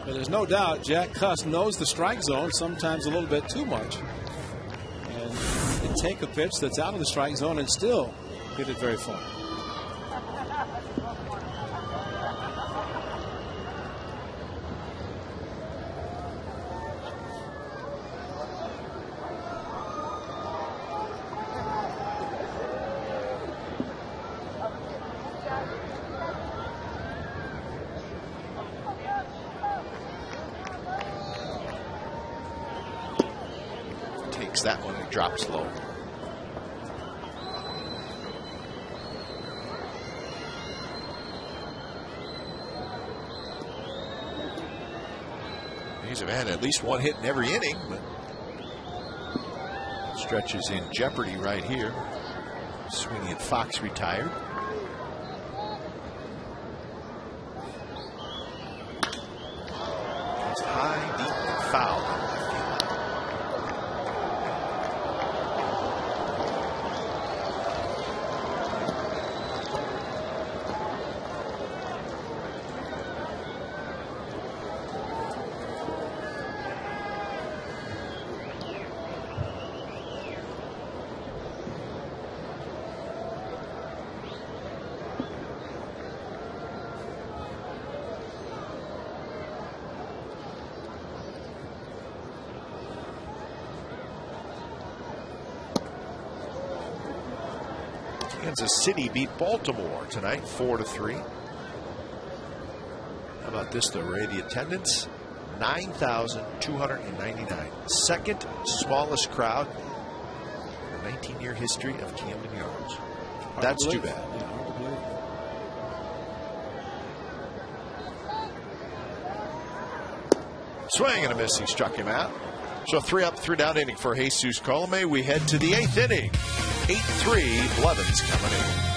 But there's no doubt Jack Cust knows the strike zone, sometimes a little bit too much. And can take a pitch that's out of the strike zone and still hit it very far. That one, it drops low. These have had at least 1 hit in every inning, but stretch is in jeopardy right here. Sweeney and Fox retired. It's high, deep, and foul. Kansas City beat Baltimore tonight 4-3. How about this though, Ray? The attendance 9,299. Second smallest crowd in the 19-year history of Camden Yards. That's too bad. Yeah, hard to believe. Swing and a miss. He struck him out. So 3 up, 3 down inning for Jesus Colome. We head to the 8th inning. 8-3, Blevins coming in.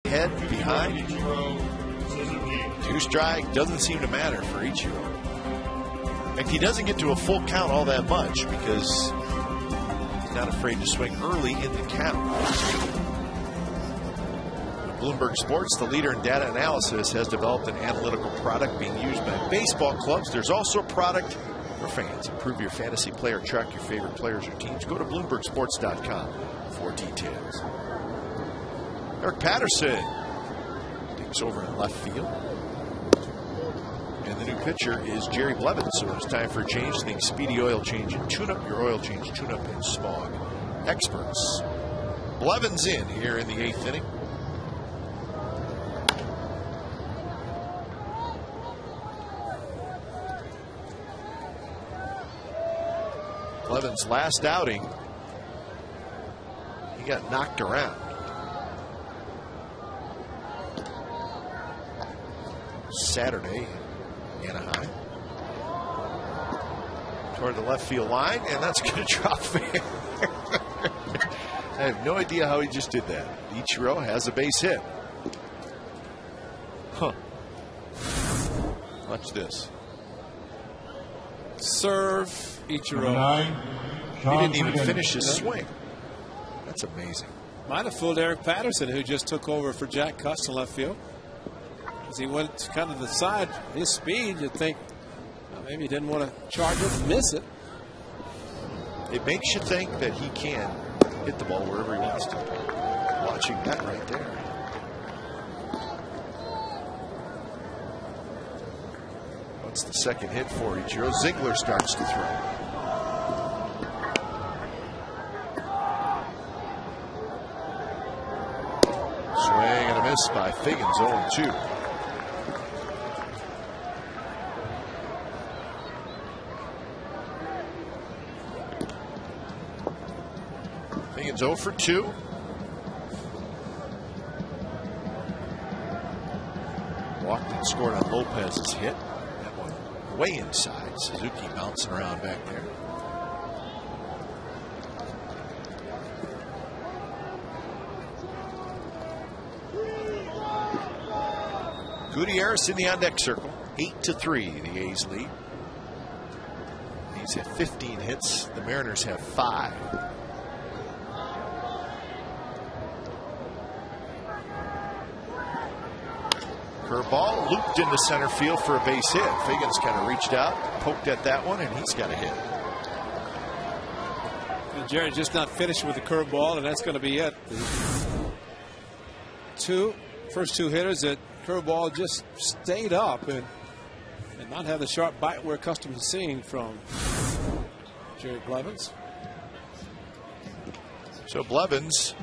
Head behind. 2 strike doesn't seem to matter for Ichiro. In fact, he doesn't get to a full count all that much because he's not afraid to swing early in the count. Bloomberg Sports, the leader in data analysis, has developed an analytical product being used by baseball clubs. There's also a product for fans. Improve your fantasy player, track your favorite players or teams. Go to BloombergSports.com for details. Eric Patterson digs over in left field. And the new pitcher is Jerry Blevins. So it's time for a change. Think Speedy Oil Change and Tune-Up. Your oil change, tune-up, and smog experts. Blevins in here in the 8th inning. Blevins' last outing, he got knocked around. Saturday in Anaheim. Toward the left field line, and that's going to drop fair. I have no idea how he just did that. Ichiro has a base hit. Huh. Watch this. Serve Ichiro. He didn't even finish his swing. That's amazing. Might have fooled Eric Patterson, who just took over for Jack Cust in left field. As he went kind of the side, his speed, you'd think maybe he didn't want to charge it and miss it. It makes you think that he can hit the ball wherever he wants to. Watching that right there. What's the second hit for Ichiro? Ziegler starts to throw. Swing and a miss by Figgins, 0-2. Figgins 0 for 2. Walked and scored on Lopez's hit. That one way inside. Suzuki bouncing around back there. Gutierrez in the on-deck circle. 8-3, the A's lead. He's had 15 hits. The Mariners have 5. Curveball looped into center field for a base hit. Figgins kind of reached out, poked at that one, and he's got a hit. Jerry just not finished with the curveball, and that's going to be it. First two hitters, that curveball just stayed up and not have the sharp bite we're accustomed to seeing from Jerry Blevins. So Blevins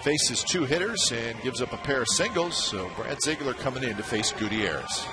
faces two hitters and gives up a pair of singles. So Brad Ziegler coming in to face Gutierrez.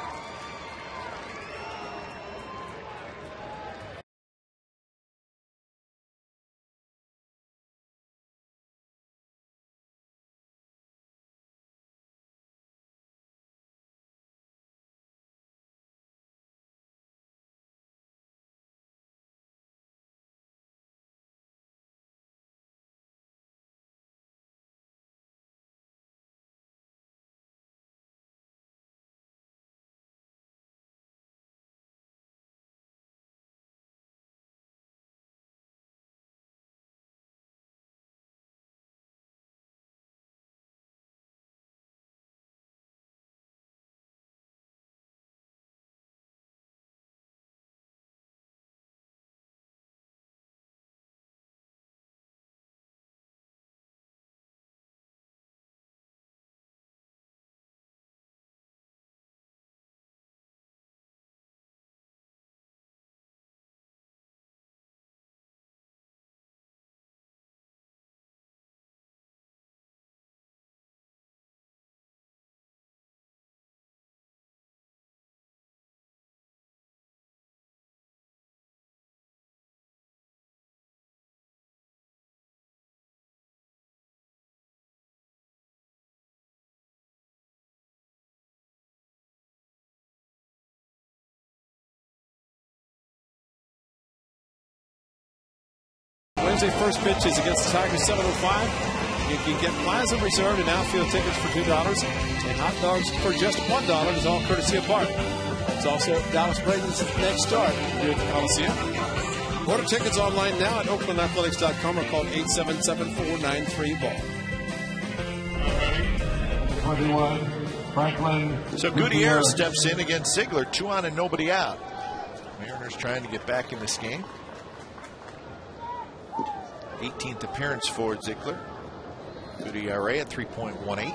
Wednesday first pitch is against the Tigers, 7:05. You can get Plaza Reserve and outfield tickets for $2 and hot dogs for just $1. It's all courtesy of Bart. It's also Dallas Braden's next start here at the Coliseum. Order tickets online now at OaklandAthletics.com or call 877-493-BALL. 21, Franklin. So Gutierrez steps in against Ziegler, 2 on and nobody out. Mariners trying to get back in this game. 18th appearance for Ziegler. Good ERA at 3.18.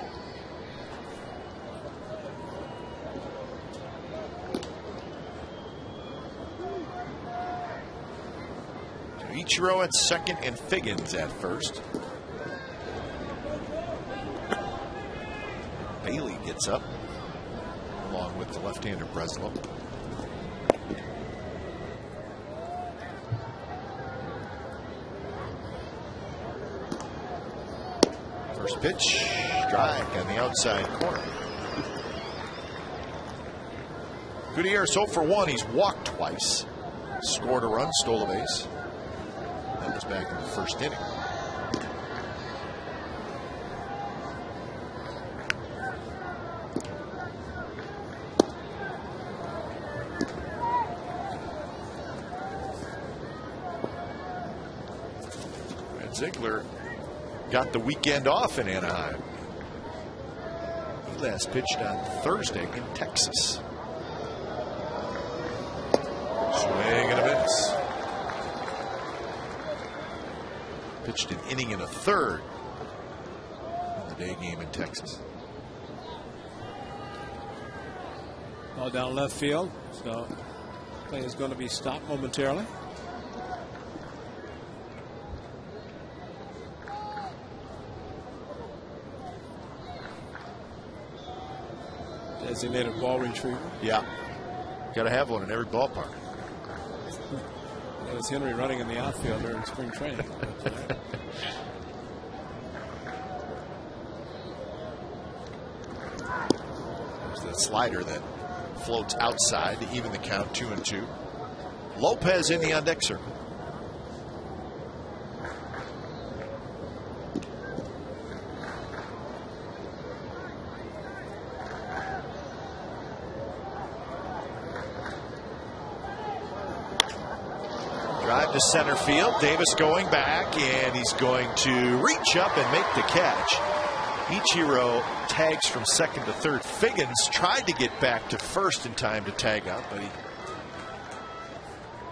Ichiro at second and Figgins at first. Bailey gets up along with the left-hander Breslow. First pitch, strike on the outside corner. Gutierrez 0 for 1. He's walked twice. Scored a run, stole a base. That was back in the first inning. And Ziegler got the weekend off in Anaheim. He last pitched on Thursday in Texas. Swing and a miss. Pitched an inning and a third in the day game in Texas. Ball down left field, so play is going to be stopped momentarily. Designated ball retriever. Yeah. Got to have one in every ballpark. That was Henry running in the outfield during spring training. There's the slider that floats outside to even the count, 2-2. Lopez in the on deck circle. Drive to center field. Davis going back, and he's going to reach up and make the catch. Ichiro tags from second to third. Figgins tried to get back to first in time to tag up, but he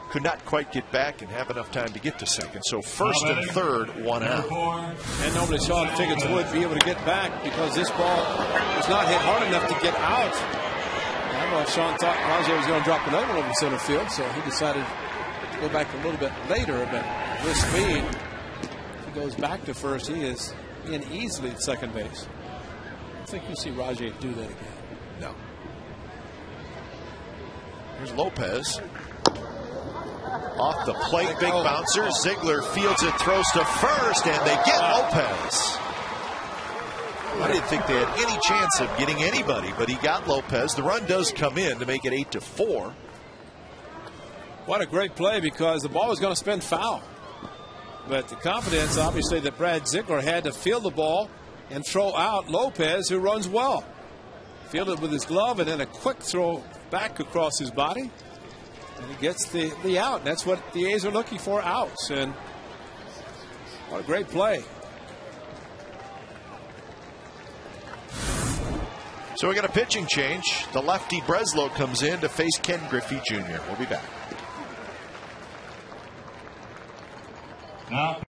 could not quite get back and have enough time to get to second. So first and third, one out. And normally Sean Figgins would be able to get back because this ball was not hit hard enough to get out. I don't know if Sean thought Rajai was going to drop another one over center field, so he decided to go back a little bit later. But with speed, if he goes back to first, he is in easily at second base. I think you see Rajai do that again. No. Here's Lopez. Off the plate, big bouncer. Ziegler fields it, throws to first, and they get Lopez. I didn't think they had any chance of getting anybody, but he got Lopez. The run does come in to make it 8-4. What a great play, because the ball was going to spin foul. But the confidence, obviously, that Brad Ziegler had to field the ball and throw out Lopez, who runs well. Fielded with his glove and then a quick throw back across his body. And he gets the out. That's what the A's are looking for, outs. And what a great play. So we got a pitching change. The lefty Breslow comes in to face Ken Griffey Jr. We'll be back. Now.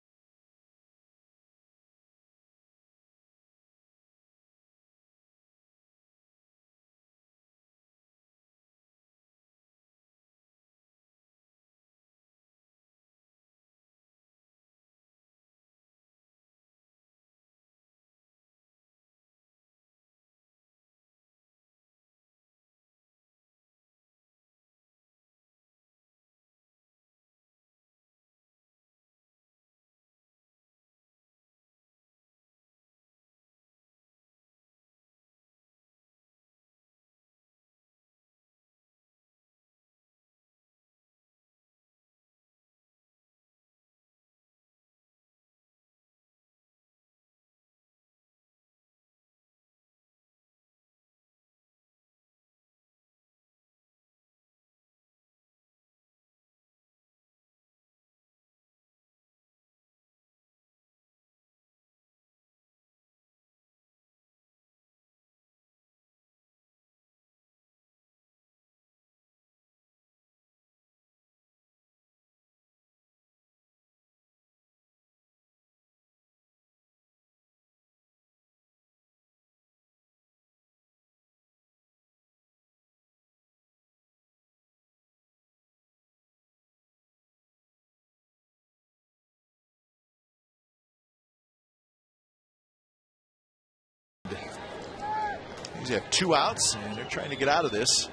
They have two outs, and they're trying to get out of this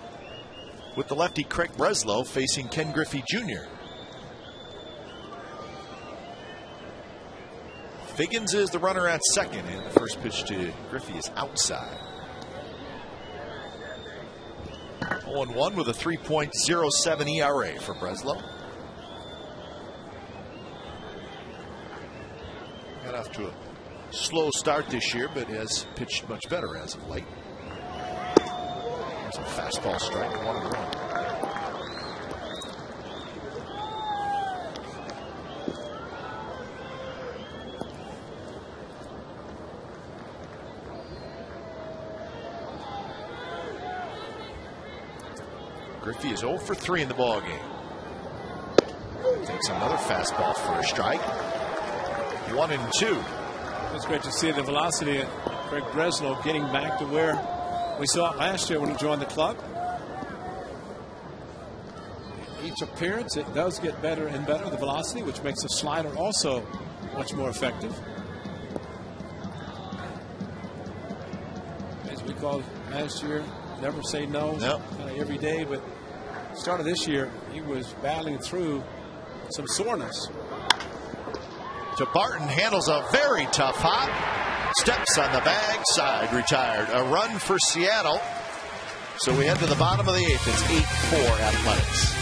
with the lefty Craig Breslow facing Ken Griffey Jr. Figgins is the runner at second, and the first pitch to Griffey is outside. 0-1 with a 3.07 ERA for Breslow. Got off to a slow start this year, but has pitched much better as of late. There's a fastball strike, 1-1. Griffey is 0 for 3 in the ballgame. Takes another fastball for a strike. 1-2. It's great to see the velocity of Craig Breslow getting back to where we saw it last year when he joined the club. Each appearance, it does get better and better, the velocity, which makes the slider also much more effective. As we called last year, never say no. Nope. Kind of every day, but start of this year, he was battling through some soreness. To Barton, handles a very tough hop. Steps on the bag, side retired. A run for Seattle. So we head to the bottom of the 8th. It's 8-4 Athletics.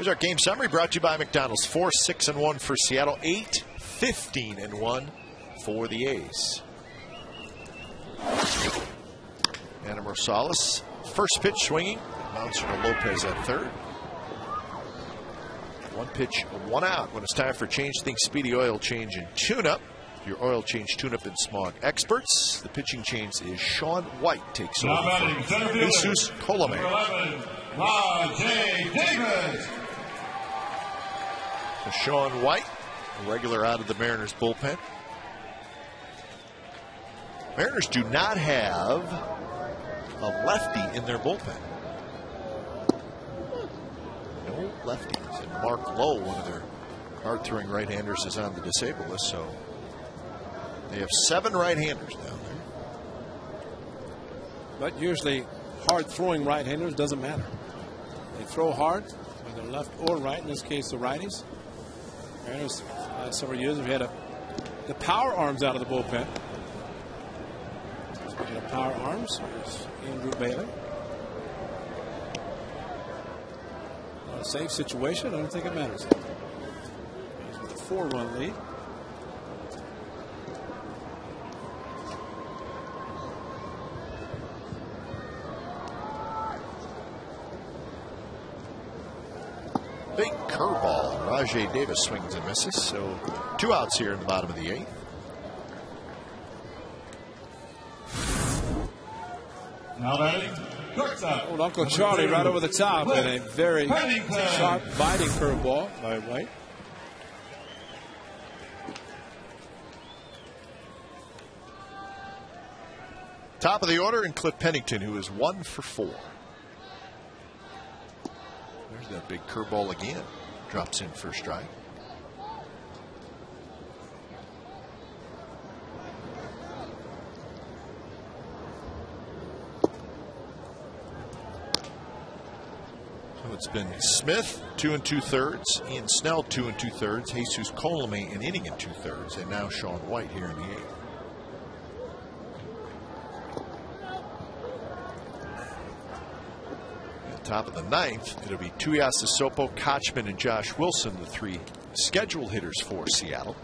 Here's our game summary brought to you by McDonald's. 4-6-1 for Seattle, 8-15-1 for the A's. Adam Rosales, first pitch swinging. Bouncer to Lopez at third. One pitch, one out. When it's time for Change Things Speedy Oil Change and Tune-Up. Your oil change, tune-up, and smog experts. The pitching change is Sean White takes over from Jesus Colome. Rajay Davis. So Sean White, a regular out of the Mariners bullpen. Mariners do not have a lefty in their bullpen. No lefties. And Mark Lowe, one of their hard-throwing right-handers, is on the disabled list, so they have 7 right-handers down there. But usually hard-throwing right-handers doesn't matter. They throw hard, whether left or right, in this case the righties. Mariners, last several years, have had the power arms out of the bullpen. Speaking of power arms, here's Andrew Bailey. A safe situation, I don't think it matters. He's with a 4-run lead. Big curveball. Rajay Davis swings and misses. So 2 outs here in the bottom of the 8th. Now batting, shortstop. Old Uncle Charlie right over the top, and a very sharp, biting curveball by White. Top of the order, and Cliff Pennington, who is 1 for 4. There's that big curveball again. Drops in for a strike. So it's been Smith, 2 2/3, Ian Snell, 2 2/3, Jesus Colome, an inning and 2/3, and now Sean White here in the 8th. Top of the 9th, it'll be Tuiasosopo, Kochman, and Josh Wilson, the 3 scheduled hitters for Seattle.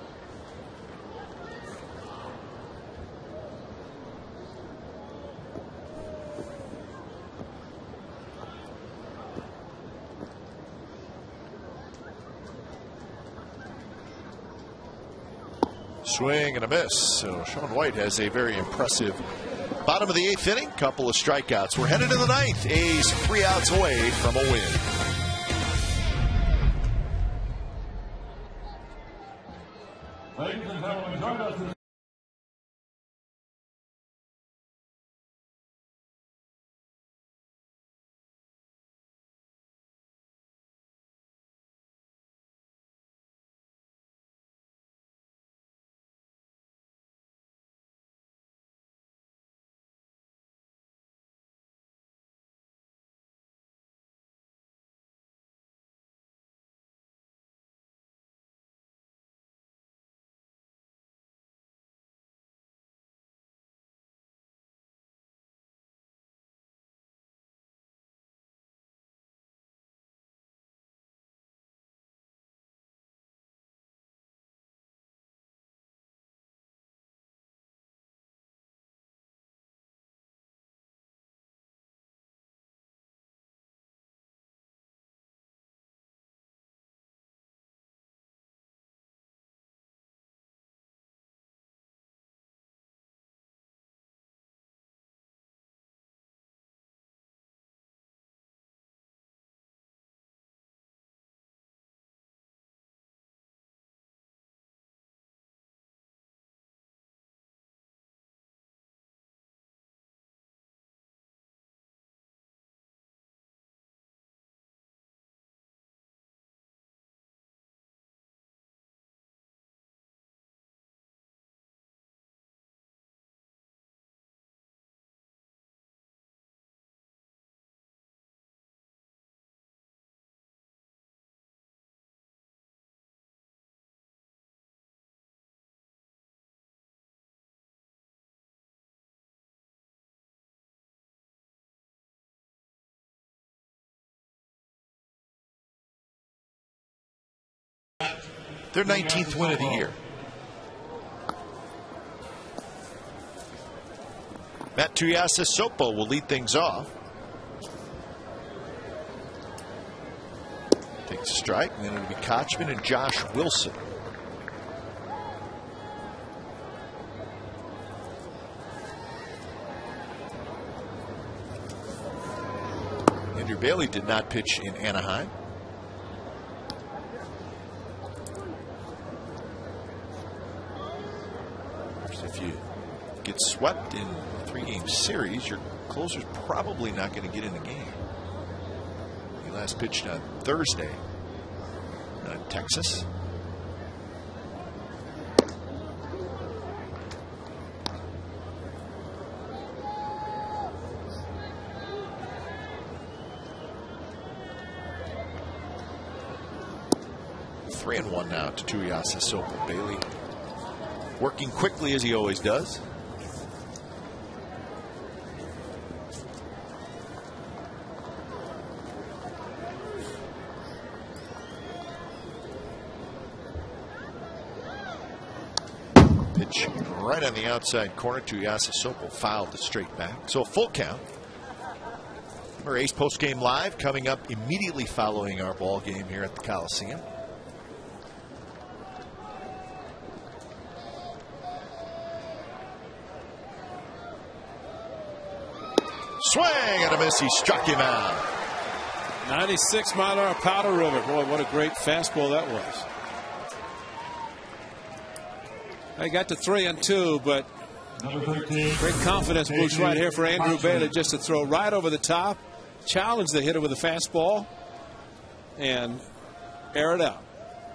Swing and a miss. So Sean White has a very impressive bottom of the 8th inning. Couple of strikeouts. We're headed to the 9th. A's 3 outs away from a win. Ladies and gentlemen, join us. Their 19th win of the year. Matt Tuiasosopo will lead things off. Takes a strike, and then it'll be Kochman and Josh Wilson. Andrew Bailey did not pitch in Anaheim. If you get swept in a 3-game series, your closer's probably not going to get in the game. He last pitched on Thursday in Texas. Three and one now to Tuiasosopo. Bailey working quickly as he always does. Pitch right on the outside corner. Tuiasosopo fouled it straight back. So a full count. Our A's postgame live coming up immediately following our ball game here at the Coliseum. Swing and a miss. He struck him out. 96-mile-an-hour Powder River. Boy, what a great fastball that was. They got to 3-2, but great confidence boost right here for Andrew Bailey, just to throw right over the top, challenge the hitter with a fastball, and air it out.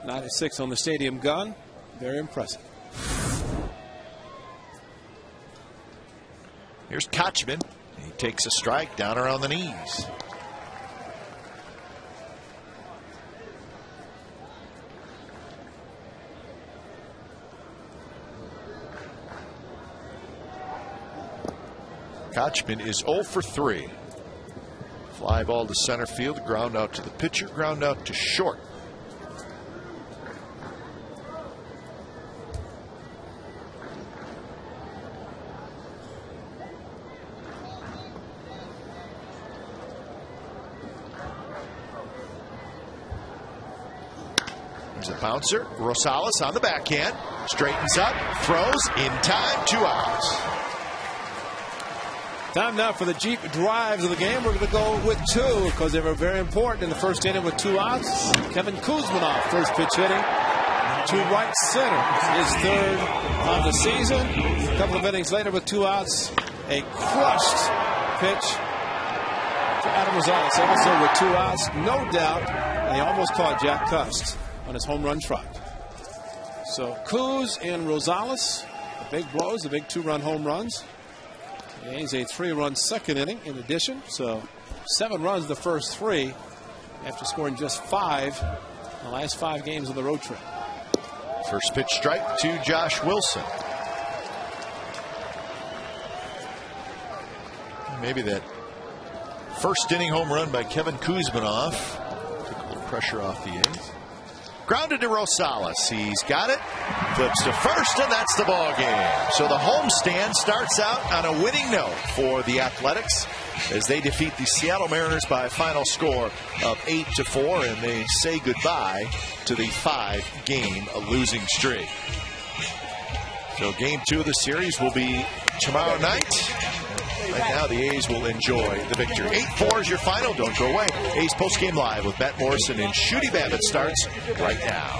96 on the stadium gun. Very impressive. Here's Kochman. He takes a strike down around the knees. Kochman is 0 for 3. Fly ball to center field, ground out to the pitcher, ground out to short. There's a bouncer. Rosales on the backhand. Straightens up, throws in time, 2 outs. Time now for the Jeep drives of the game. We're going to go with 2 because they were very important in the first inning with 2 outs. Kevin Kuzminoff, first pitch hitting to right center. His 3rd of the season. A couple of innings later with 2 outs, a crushed pitch to Adam Rosales, also with 2 outs, no doubt. And he almost caught Jack Cust on his home run trot. So Kuz and Rosales, the big blows, the big 2-run home runs. He's a 3-run second inning in addition. So 7 runs the first 3 after scoring just 5 in the last 5 games of the road trip. First pitch strike to Josh Wilson. Maybe that first inning home run by Kevin Kuzminoff took a little pressure off the A's. Grounded to Rosales. He's got it. Flips to first, and that's the ball game. So the homestand starts out on a winning note for the Athletics as they defeat the Seattle Mariners by a final score of 8-4, and they say goodbye to the 5-game losing streak. So game 2 of the series will be tomorrow night. Right now, the A's will enjoy the victory. 8-4 is your final. Don't go away. A's postgame live with Matt Morrison and Shooty Babbitt starts right now.